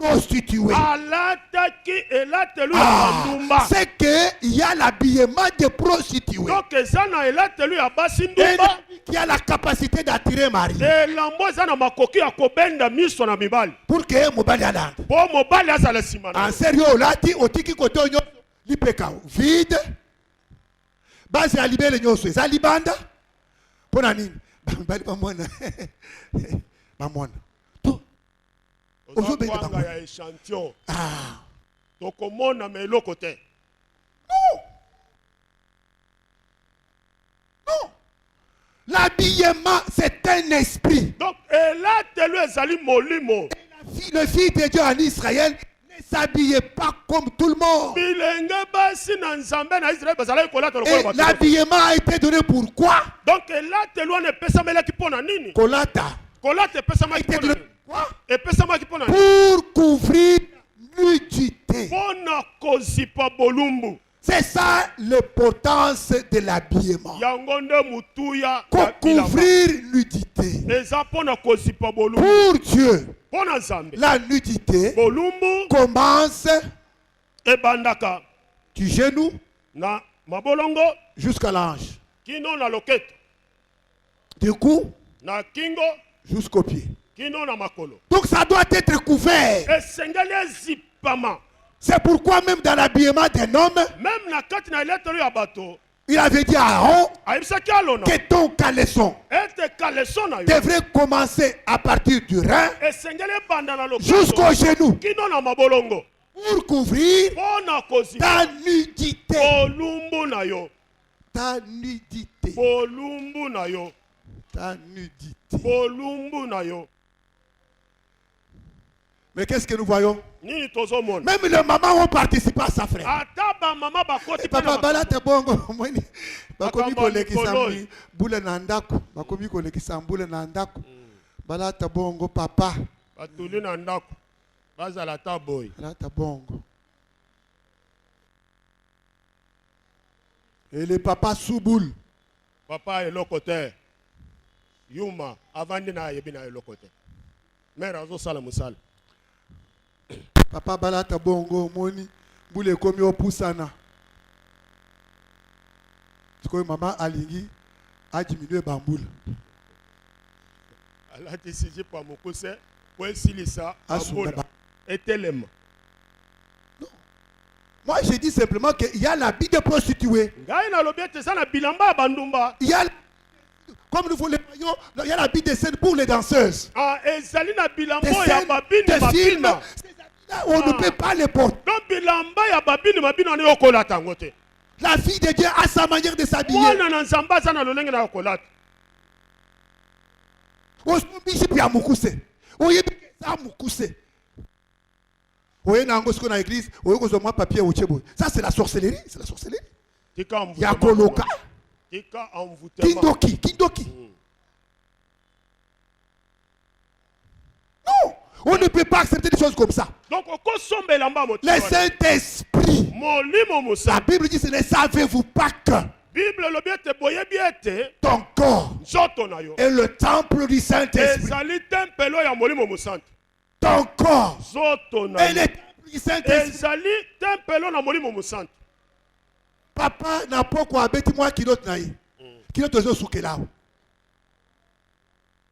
Speaker 3: prostituée.
Speaker 4: alataki elatelu ya bandumba
Speaker 3: C'est qu'il y a l'habillement des prostituées.
Speaker 4: donc eza na elatelu ya basi
Speaker 3: Un
Speaker 4: ndumba
Speaker 3: habit qui a la capacité d'attirer Marie.
Speaker 4: elambo eza na makoki ya kobenda miso na mibali
Speaker 3: Pour que mobali alande.
Speaker 4: po mobali azala nsima na
Speaker 3: En
Speaker 4: ye.
Speaker 3: sérieux, lati otiki koto nyo lipeka vide. Basi ya libele nyoso eza libanda. Pona nini? Bali bamona. Bamona. To.
Speaker 4: Oza
Speaker 3: ozobenda
Speaker 4: kwanga
Speaker 3: bango.
Speaker 4: ya échantillon
Speaker 3: Ah.
Speaker 4: tokomona ma eloko te
Speaker 3: Non. Non. L'habillement, c'est un esprit.
Speaker 4: donc elatelu ezali molimo
Speaker 3: Les filles de Dieu en Israël ne s'habillaient pas comme tout le monde.
Speaker 4: bilenge basi na nzambe na israele bazalaki kolata lokola
Speaker 3: Et
Speaker 4: bato
Speaker 3: l'habillement a été donné pourquoi?
Speaker 4: donc elatelu wana epesamelaki mpo na nini
Speaker 3: Kolata.
Speaker 4: kolata
Speaker 3: A
Speaker 4: epesamaki
Speaker 3: été
Speaker 4: mpo na
Speaker 3: donné
Speaker 4: nini
Speaker 3: pourquoi?
Speaker 4: epesamaki mpo na nini
Speaker 3: Pour couvrir nudité.
Speaker 4: mpo na kozipa bolumbu
Speaker 3: C'est ça l'importance de l'habillement.
Speaker 4: yango nde mutuya
Speaker 3: Pour
Speaker 4: ya bilamba
Speaker 3: couvrir nudité.
Speaker 4: eza mpo na kozipa bolumbu
Speaker 3: Pour Dieu,
Speaker 4: mpo na nzambe
Speaker 3: la nudité
Speaker 4: bolumbu
Speaker 3: commence
Speaker 4: ebandaka
Speaker 3: du genou
Speaker 4: na mabolongo
Speaker 3: jusqu'à l'ange.
Speaker 4: kino na loketo
Speaker 3: Du cou
Speaker 4: na kingo
Speaker 3: jusqu'au pied.
Speaker 4: kino na makolo
Speaker 3: Donc ça doit être couvert.
Speaker 4: esengeli ezipama
Speaker 3: C'est pourquoi même dans l'habillement d'un homme,
Speaker 4: meme na kati na eletelo ya bato
Speaker 3: il avait dit à Aaron
Speaker 4: ayebisaki alona
Speaker 3: que ton caleçon
Speaker 4: ete kaleso na yo
Speaker 3: devrait commencer à partir du rein
Speaker 4: esengeli ebanda na
Speaker 3: jusqu'au
Speaker 4: loketo
Speaker 3: genou
Speaker 4: kino na mabolongo
Speaker 3: pour couvrir
Speaker 4: mpo na kozipa
Speaker 3: ta nudité.
Speaker 4: bolumbu na yo
Speaker 3: Ta nudité.
Speaker 4: bolumbu na yo
Speaker 3: Ta nudité.
Speaker 4: bolumbu na yo
Speaker 3: Mais qu'est-ce que nous voyons?
Speaker 4: nini tozomona
Speaker 3: Même les mamans ont participé à ça, frère.
Speaker 4: ata bamama bakoti mpe
Speaker 3: Papa
Speaker 4: na
Speaker 3: balata bongo mwini bakomi
Speaker 4: Makambo ya
Speaker 3: kolekisa
Speaker 4: mikolo.
Speaker 3: bule na ndako bakomi kolekisa mbule na ndako balata bongo papa
Speaker 4: batuli na ndako bazala ta boye
Speaker 3: balata bongo et le papa souboule
Speaker 4: papa eloko te yuma avandi na ayebi na eloko te mere azosala mosala
Speaker 3: papa balata bongo moni mbule ekomi opusana sikoyo mama alingi adiminue bambula
Speaker 4: alatisi jipa mokuse po esilisa
Speaker 3: Asunda
Speaker 4: ambula etelema
Speaker 3: moi je dis simplement qu'il y a l'habit de prostituée.
Speaker 4: ngai nalobi ete eza na bilamba ya bandumba
Speaker 3: Il y a comme nous voulons le voyons, il y a l'habit de scène pour les danseuses.
Speaker 4: ezali na bilamba
Speaker 3: Des
Speaker 4: ya
Speaker 3: scènes,
Speaker 4: babini
Speaker 3: des films,
Speaker 4: mabina
Speaker 3: ces habits-là, on ne peut pas les porter.
Speaker 4: donc bilamba ya babini mabina wana yokolata yango te
Speaker 3: La fille de Dieu a sa manière de s'habiller.
Speaker 4: mwana na nzambe aza na lolenge na yokolata
Speaker 3: Osombi jipe ya mukuse. Oyebi eza mukuse. Oye nango siko na église, oye kozoma papier ochebo. Ça c'est la sorcellerie, c'est la sorcellerie.
Speaker 4: tika
Speaker 3: Ya koloka,
Speaker 4: tika envoûtement
Speaker 3: kindoki, kindoki. Non, on ne peut pas accepter des choses comme ça.
Speaker 4: donc okosomba elamba
Speaker 3: Le
Speaker 4: motema
Speaker 3: Saint-Esprit,
Speaker 4: molimo
Speaker 3: la
Speaker 4: mosala
Speaker 3: Bible dit, ne savez-vous pas que
Speaker 4: Bible lobi ete boyebi ete
Speaker 3: ton corps
Speaker 4: nzoto na yo
Speaker 3: est le temple du Saint-Esprit.
Speaker 4: ezali tempelo ya molimo mosantu.
Speaker 3: Ton corps
Speaker 4: Nzoto na
Speaker 3: est
Speaker 4: yo
Speaker 3: le temple du Saint-Esprit.
Speaker 4: ezali tempelo na molimo mosantu.
Speaker 3: Papa n'a pas quoi abeti moi kilote na ye. Kilote ozo soukela.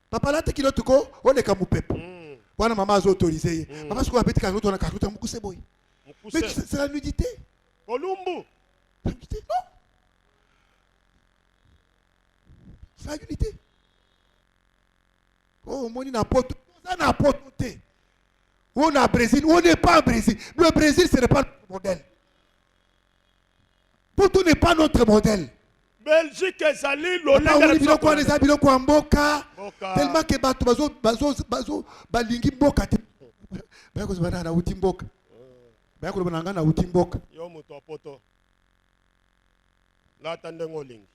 Speaker 3: Papa là te kilote ko on est comme peuple. Voilà maman a autorisé. Papa ce qu'on abeti quand on a carton on mukuse boy. Mais c'est la nudité.
Speaker 4: Olumbu.
Speaker 3: La nudité non. C'est la nudité. Oh moni na poto. Ça n'a pas tout. On a Brésil, on n'est pas au Brésil. Le Brésil ce n'est pas notre modèle. Poto n'est pas notre modèle.
Speaker 4: Belgique ezali
Speaker 3: Papa,
Speaker 4: lolenga
Speaker 3: on
Speaker 4: na
Speaker 3: dit biloko wana eza biloko ya mboka.
Speaker 4: Mboka.
Speaker 3: Tellement que bato bazo balingi mboka te. Baya kozo bana na uti mboka. Baya kozo bana na uti mboka.
Speaker 4: yo moto ya poto lata ndenge olingi.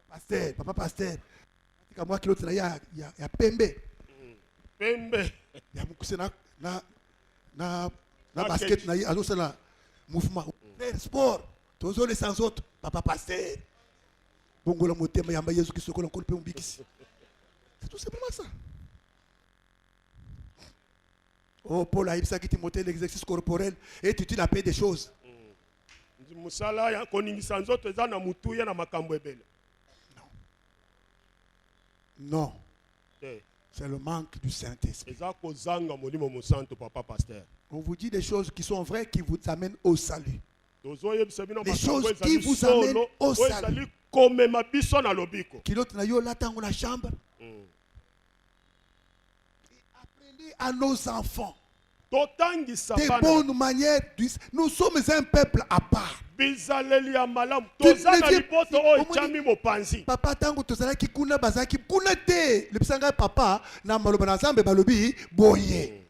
Speaker 3: Pasteur, papa pasteur. Tika moi kilote na ya pembe.
Speaker 4: Pembe
Speaker 3: Ya mukuse na
Speaker 4: Na
Speaker 3: basket
Speaker 4: cage.
Speaker 3: na ye azo sala mouvement. Frère sport. Tozo les sans autres. Papa pasteur. Bongola motema yamba Yesu Kristo kola nkolo pe mbikisi. C'est tout simplement ça. Oh, Paul a dit Timothée l'exercice corporel et tu la paix des choses.
Speaker 4: musala ya koningisa nzoto eza na mutuya na makambo ebele.
Speaker 3: Non,
Speaker 4: Te
Speaker 3: c'est le manque du Saint-Esprit.
Speaker 4: eza kozanga molimo mosantu papa pasteur.
Speaker 3: On vous dit des choses qui sont vraies, qui vous amènent au salut.
Speaker 4: Tozoyebisa bino
Speaker 3: Les
Speaker 4: makambo
Speaker 3: choses
Speaker 4: ezali
Speaker 3: qui vous
Speaker 4: solo,
Speaker 3: amènent au
Speaker 4: oyo
Speaker 3: salut.
Speaker 4: ezali komema biso na lobiko.
Speaker 3: Kilote na yo là dans la chambre. Apprenez à nos enfants
Speaker 4: Totangisa
Speaker 3: des
Speaker 4: bana
Speaker 3: bonnes manières. Nous sommes un peuple à part.
Speaker 4: bizaleli ya malamu
Speaker 3: Tu
Speaker 4: toza
Speaker 3: ne
Speaker 4: na
Speaker 3: viens-
Speaker 4: lipoto oyo
Speaker 3: Omoni-
Speaker 4: echami mopanzi.
Speaker 3: Papa tango tozalaki kuna bazalaki kuna te. Le pisanga papa na maloba na Nzambe balobi boye.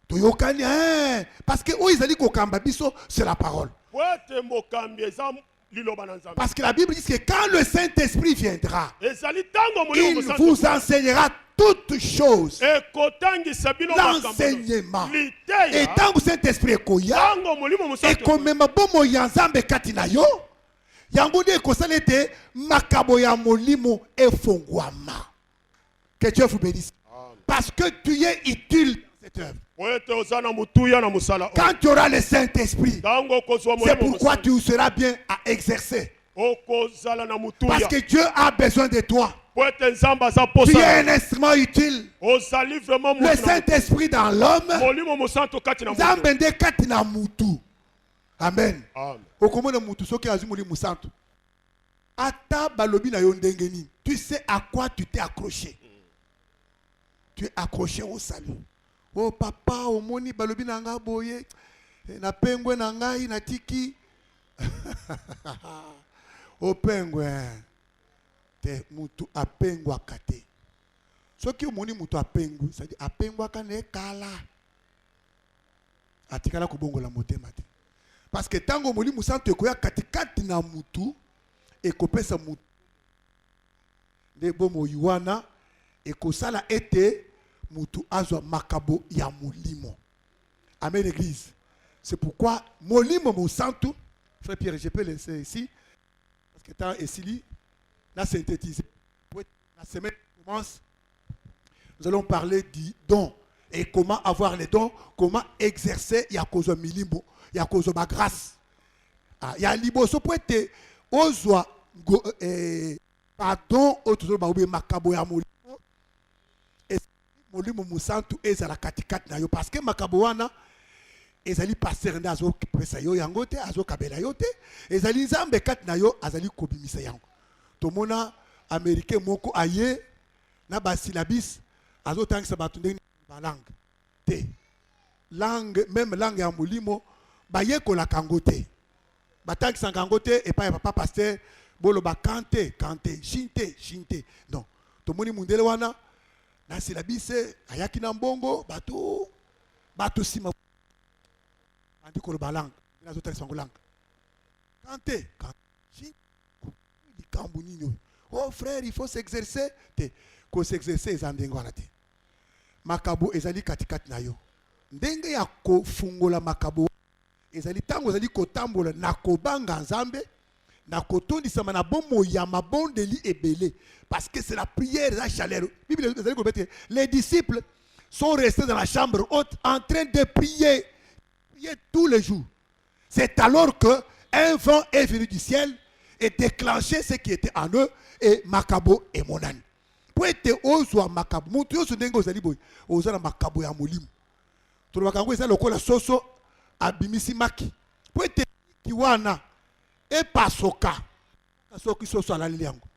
Speaker 3: Toyokani hein parce que oyo ezali kokamba biso c'est la parole.
Speaker 4: Po ete mokambi eza liloba na Nzambe.
Speaker 3: Parce que la Bible dit que quand le Saint-Esprit viendra,
Speaker 4: Ezali tango molimo
Speaker 3: il
Speaker 4: mosantu
Speaker 3: vous enseignera toutes choses.
Speaker 4: ekotangisa bino makambo
Speaker 3: L'enseignement. Et
Speaker 4: liteya
Speaker 3: tant que Saint-Esprit ekoya,
Speaker 4: tango molimo mosantu
Speaker 3: ekomema bomo ya Nzambe kati na yo, yango nde ekosala ete makabo ya molimo efongwama. Que Dieu vous bénisse. Parce que tu es utile dans cette œuvre.
Speaker 4: po ete oza na mutuya na mosala oyo.
Speaker 3: Quand tu auras le Saint-Esprit,
Speaker 4: Tango okozwa
Speaker 3: c'est
Speaker 4: molimo
Speaker 3: pourquoi
Speaker 4: mosantu
Speaker 3: tu seras bien à exercer.
Speaker 4: okozala na
Speaker 3: Parce
Speaker 4: mutuya
Speaker 3: que Dieu a besoin de toi.
Speaker 4: po ete nzambe aza
Speaker 3: Tu es
Speaker 4: posa
Speaker 3: un instrument utile.
Speaker 4: ozali vraiment
Speaker 3: Le
Speaker 4: mutu na
Speaker 3: Saint-Esprit dans l'homme,
Speaker 4: molimo mosantu kati na mutu.
Speaker 3: Nzambe nde kati na mutu. Amen.
Speaker 4: Amen.
Speaker 3: Okomona mutu soki azwi molimo santu. Ata balobi na yo ndenge nini. Tu sais à quoi tu t'es accroché. Tu es accroché au salut. Oh papa, omoni balobi na nga boye. Na pengwe na ngai na tiki. O pengwe. Te mutu apengwaka te. Soki omoni mutu apengwi, c'est-à-dire apengwaka ne kala. Atikala kobongola motema te. Parce que tango molimo santu ekoya katikati na mutu ekopesa mutu nde bomo yuana ekosala ete mutu azwa makabo ya molimo. Amen église. C'est pourquoi molimo mosantu, frère Pierre, je peux laisser ici parce que temps esili na synthétiser. La semaine commence. Nous allons parler du don et comment avoir les dons, comment exercer yakozo milimo, yakozo ba grâce. Ah, ya liboso pour être ozwa pardon autour ba obe makabo ya molimo. Et molimo musantu ezala katikati na yo parce que makabo wana ezali passer nda azo pesa yo yango te azo kabela yo te ezali nzambe kati na yo azali kobimisa yango. Tomona américain moko aye na ba syllabis azo tangisa batu ndenge ba langue te langue même langue ya molimo ba yekola kango te batangisa kango te et pas papa pasteur bolo ba kante shinte non tomoni mundele wana na syllabis ayaki na mbongo batu sima andi ko ba langue nazo tangisa ngo langue kante shinte di kambu nino. Oh frère, il faut s'exercer. Ko s'exercer ezandengo wana te. Makabo ezali katikati na yo. Ndenge ya kofungola makabo ezali tango ezali kotambola na kobanga nzambe na kotondisama na bomo ya mabondeli ebele parce que c'est la prière la chaleur. Bible ezali kobete les disciples sont restés dans la chambre haute en train de prier tous les jours. C'est alors que un vent est venu du ciel et déclenché ce qui était en eux et makabo et monani. Pour être ozwa makabo mutu yo ndenge ozali boy ozala makabo ya molimo. Tolobaka ça lokola soso abimisi maki. Pour être kiwana et pasoka soki soso ala liango.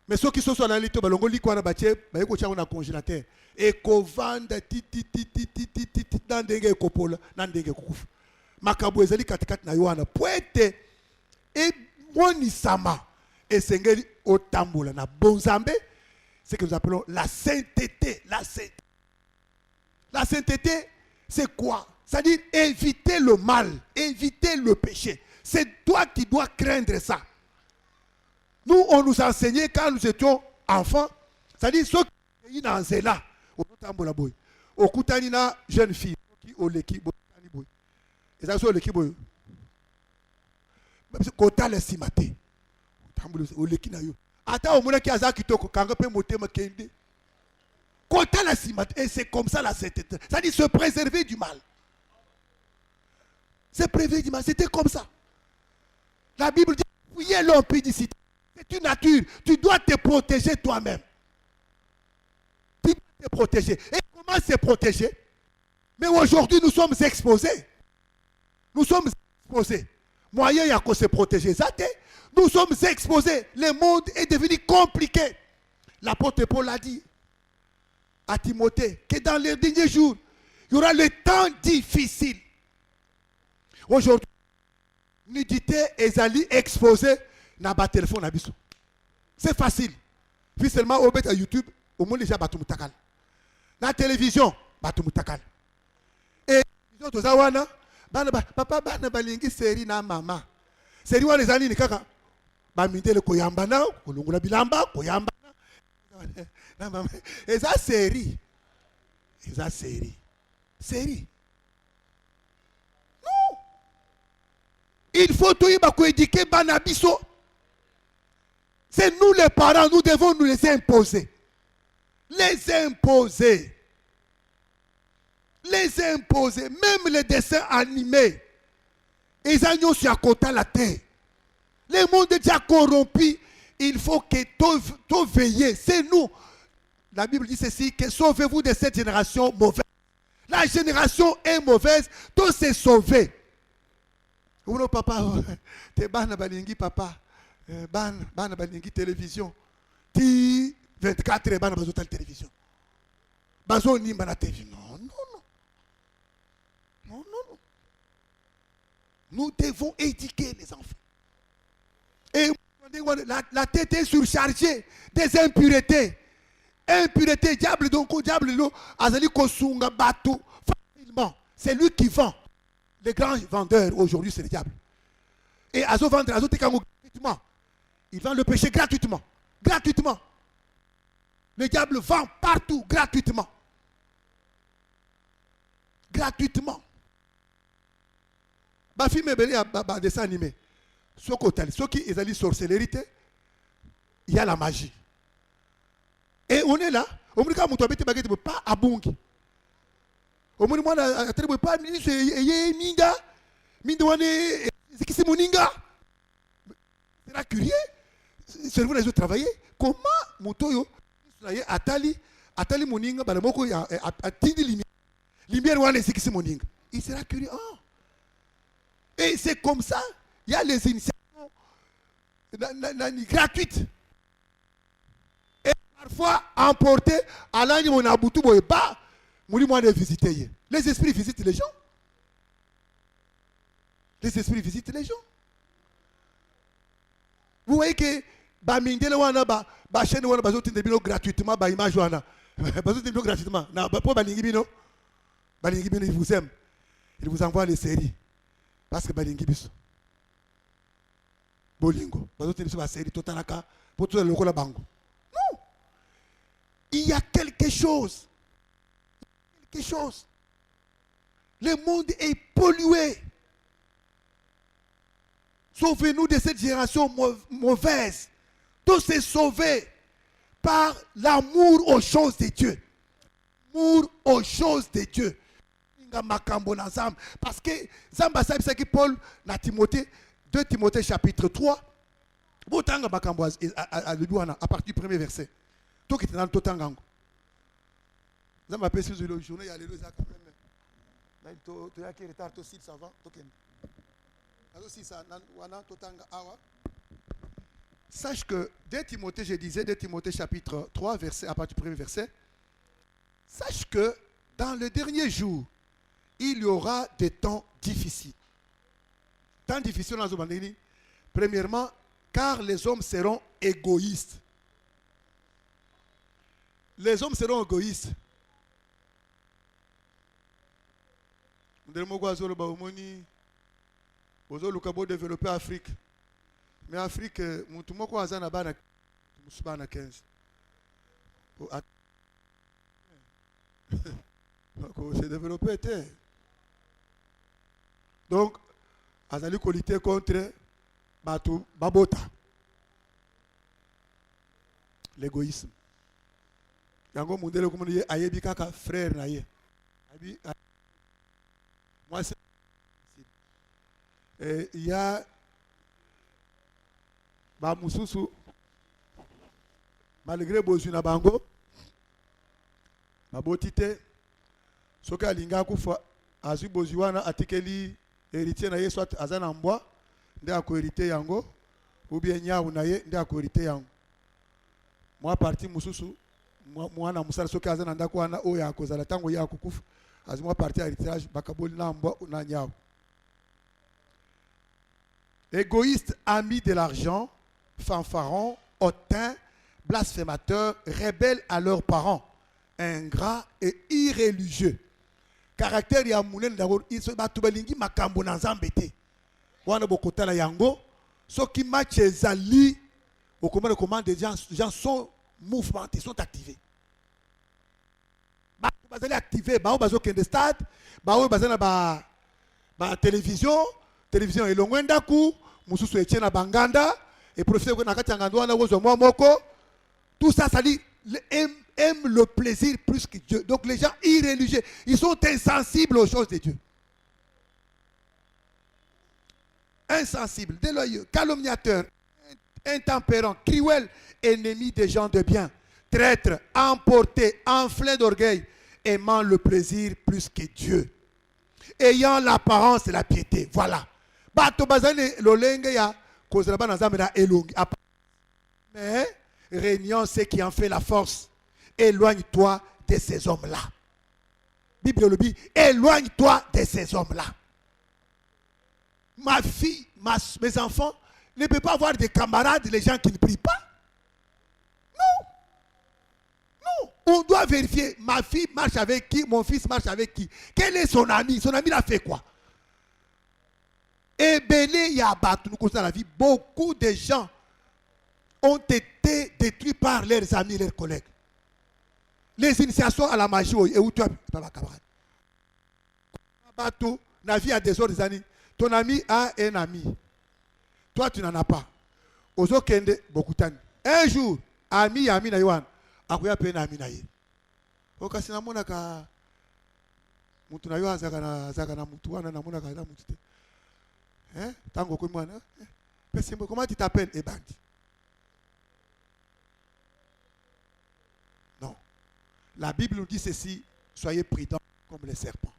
Speaker 3: Mais soki soso ala lito balongo likwana batie bayeko chango na congélateur et kovanda titi dans ndenge kopola na ndenge kukufa. Makabo ezali katikati na yoana poete et monisama esengeli otambola na bonzambe, ce que nous appelons la sainteté. La sainteté, c'est quoi? C'est-à-dire éviter le mal, éviter le péché. C'est toi qui dois craindre ça. Nous, on nous enseignait quand nous étions enfants, c'est-à-dire ceux qui sont dans Zéla, au tambola boy, au Koutanina, jeune fille, qui au leki boy, et ça sur leki boy. Kota le simate, au leki na yo. Ata au mona ki azaki toko kanga pe motema kende. Kota la simate, et c'est comme ça la sainteté. C'est-à-dire se préserver du mal. Se préserver du mal, c'était comme ça. La Bible dit, fouillez l'homme pédicité. C'est une nature. Tu dois te protéger toi-même. Tu dois te protéger. Et comment se protéger? Mais aujourd'hui, nous sommes exposés. Nous sommes exposés. Moyen, il y a qu'à se protéger. Nous sommes exposés. Le monde est devenu compliqué. L'apôtre Paul a dit à Timothée que dans les derniers jours, il y aura le temps difficile. Aujourd'hui, nudité ezali exposé na ba téléphone abiso. C'est facile. Puis seulement au bet à YouTube, au monde déjà batu mutakal. Na télévision, batu mutakal. Et ils ont zawana, papa bana balingi série na mama. Série wana ezali ni kaka ba mindele koyamba na, kolungula bilamba koyamba na. Na mama, eza série. Eza série. Série. Il faut tout éduquer Banabiso. C'est nous les parents, nous devons nous les imposer. Les imposer. Les imposer. Même les dessins animés. Ils ont sur à côté la terre. Le monde est déjà corrompu. Il faut que tout veiller. C'est nous. La Bible dit ceci, que sauvez-vous de cette génération mauvaise. La génération est mauvaise. Tout s'est sauvé. Uno papa, te bana balingi papa, bana balingi télévision, ti 24 bana bazo tal télévision, bazo nimba na télévision. Non. Nous devons éduquer les enfants. Et la tête est surchargée des impuretés. Impureté, diable donc, diable lo, azali kosunga bato facilement. C'est lui qui vend. Les grands vendeurs aujourd'hui, c'est le diable. Et Azo vendre, Azo Tekango gratuitement. Il vend le péché gratuitement. Gratuitement. Le diable vend partout gratuitement. Gratuitement. Ma fille me belé à dessin animé. Ce qui est allé sorcellerie, il y a la magie. Et on est là. On me dit que pas à Bungi. Au moins, moi, je ne sais pas si Minga. C'est qui c'est mon Ninga? C'est là curieux. C'est vous qui travaillez. Comment Moutoyo, Atali, Moninga, Balamoko, a Tindi Lumière. Lumière, c'est qui c'est mon Ninga. Il sera curieux. Oh. Et c'est comme ça. Il y a les initiations gratuites. Et parfois, emporter à l'année, on a boutou, on pas. Moi de visiter. Les esprits visitent les gens. Les esprits visitent les gens. Vous voyez que Bamindele wana ba chaîne wana bazotin de bino gratuitement ba image wana. Bazotin de bino gratuitement. Na pour balingi bino. Balingi bino il vous aime. Il vous envoie les séries. Parce que balingi biso. Bolingo. Bazotin de ba série totalaka pour tout le lokola bango. Non. Il y a quelque chose. Quelque chose. Le monde est pollué. Sauvez-nous de cette génération mauvaise. Tous est sauvé par l'amour aux choses de Dieu. L'amour aux choses de Dieu. Parce que Zamba sabi ça que Paul na Timothée, 2 Timothée chapitre 3. À partir du premier verset. Tout qui est dans le Totangango. Zamba peut se le journée, il y a les deux quand même. Là, il y a qui retard aussi, ça va. Sache que 2 Timothée, je disais, 2 Timothée chapitre 3, verset, à partir du premier verset. Sache que dans le dernier jour, il y aura des temps difficiles. Temps difficiles dans Zobandini. Premièrement, car les hommes seront égoïstes. Les hommes seront égoïstes. Vous avez développer l'Afrique. Mais l'Afrique, tout le monde a 15. C'est développé. Donc, ils ont lutter contre Babota. L'égoïsme. Yango Mundele comme dit ayebi kaka frère na ye. Moi c'est il y a ba mususu malgré bozuna bango babotite soka alinga kufa azu boziwana atikeli héritier na ye soit azana mbwa nde ako hériter yango ou bien nyawu na ye nde ako hériter yango. Moi parti mususu mwana musala soki azana ndako wana oyo akozala tango ya kukufa azimwa parti héritage bakaboli na mbwa na nyawu. Égoïste, ami de l'argent, fanfaron, hautain, blasphémateur, rebelle à leurs parents, ingrat et irréligieux. Caractère ya munen d'abord iso batubelingi makambo na nzambete. Wana bokotala yango soki match ezali au comment des gens sont mouvementés, sont activés. Ils sont activés, ils sont au stade, ils sont à télévision est loin d'akou, mususu est na banganda, et professeur na katangandwa na wozo moko. Tout ça, ça dit, aiment le plaisir plus que Dieu. Donc les gens irréligieux, ils sont insensibles aux choses de Dieu. Insensibles, déloyaux, calomniateurs, intempérants, cruels, ennemis des gens de bien, traîtres, emportés, enflés d'orgueil, aimant le plaisir plus que Dieu, ayant l'apparence et la piété. Voilà. Mais régnant ce qui en fait la force. Éloigne-toi de ces hommes-là. Bible le dit, éloigne-toi de ces hommes-là. Ma fille, mes enfants ne peuvent pas avoir des camarades, les gens qui ne prient pas. Non. Non. On doit vérifier, ma fille marche avec qui, mon fils marche avec qui. Quel est son ami? Son ami l'a fait quoi? Et Béné Yabat, nous constatons la vie, beaucoup de gens ont été détruits par leurs amis, leurs collègues. Les initiations à la magie, et où tu as pas camarade. La vie a des autres amis. Ton ami a un ami. Toi, tu n'en as pas. Ozo kende beaucoup de temps. Un jour, ami na yuan, akuya pe na ami na ye. Okasina mona ka mutu na yuan zaka na mutu wana na mona ka na mutu te. Hein? Tango ko mwana. Comment tu t'appelles? Ebandi. Non. La Bible nous dit ceci, soyez prudents comme les serpents.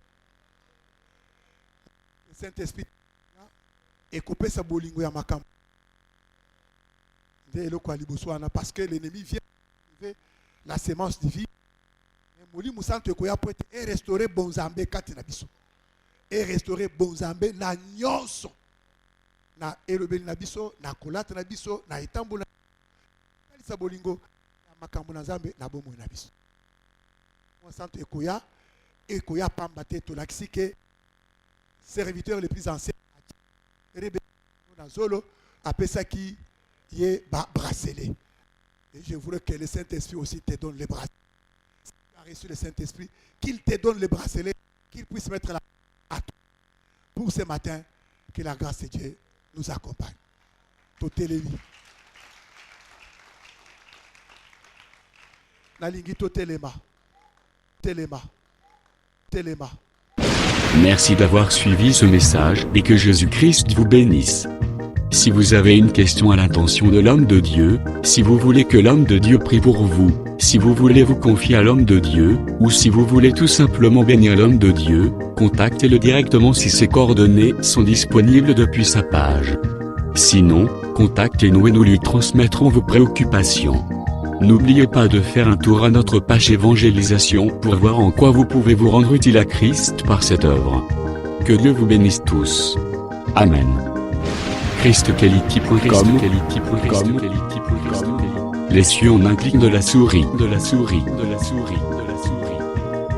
Speaker 3: Le Saint-Esprit est coupé sa bolingo ya makam. Parce que l'ennemi vient trouver la sémence divine. Et restaurer bonzambe katinabiso. Et restaurer bonzambe na nyonso. Na elobeli na biso, na kolata na biso, na etambo na sa bolingo na makambo na zambe na bomo na biso. Santo ekoya pambate to laxike serviteurs les plus anciens na zolo apesa qui yé bracelet. Et je voudrais que le Saint-Esprit aussi te donne les bracelets. Si tu as reçu le Saint-Esprit, qu'il te donne les bracelets, qu'il puisse mettre la à toi. Pour ce matin, que la grâce de Dieu nous accompagne. Totelemi. Nalingi totelema. Telema. Telema.
Speaker 2: Merci d'avoir suivi ce message et que Jésus-Christ vous bénisse. Si vous avez une question à l'intention de l'homme de Dieu, si vous voulez que l'homme de Dieu prie pour vous, si vous voulez vous confier à l'homme de Dieu, ou si vous voulez tout simplement bénir l'homme de Dieu, contactez-le directement si ses coordonnées sont disponibles depuis sa page. Sinon, contactez-nous et nous lui transmettrons vos préoccupations. N'oubliez pas de faire un tour à notre page évangélisation pour voir en quoi vous pouvez vous rendre utile à Christ par cette œuvre. Que Dieu vous bénisse tous. Amen. ChristQuality.com. Les cieux en un clic de la souris.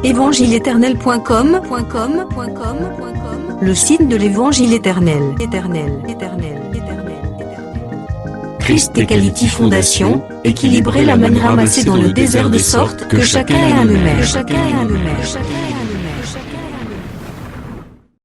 Speaker 1: Évangile-éternel.com, le site de l'évangile éternel. Christ Equality Fondation, équilibrer la manne ramassée dans le désert de sorte que chacun ait un eumère.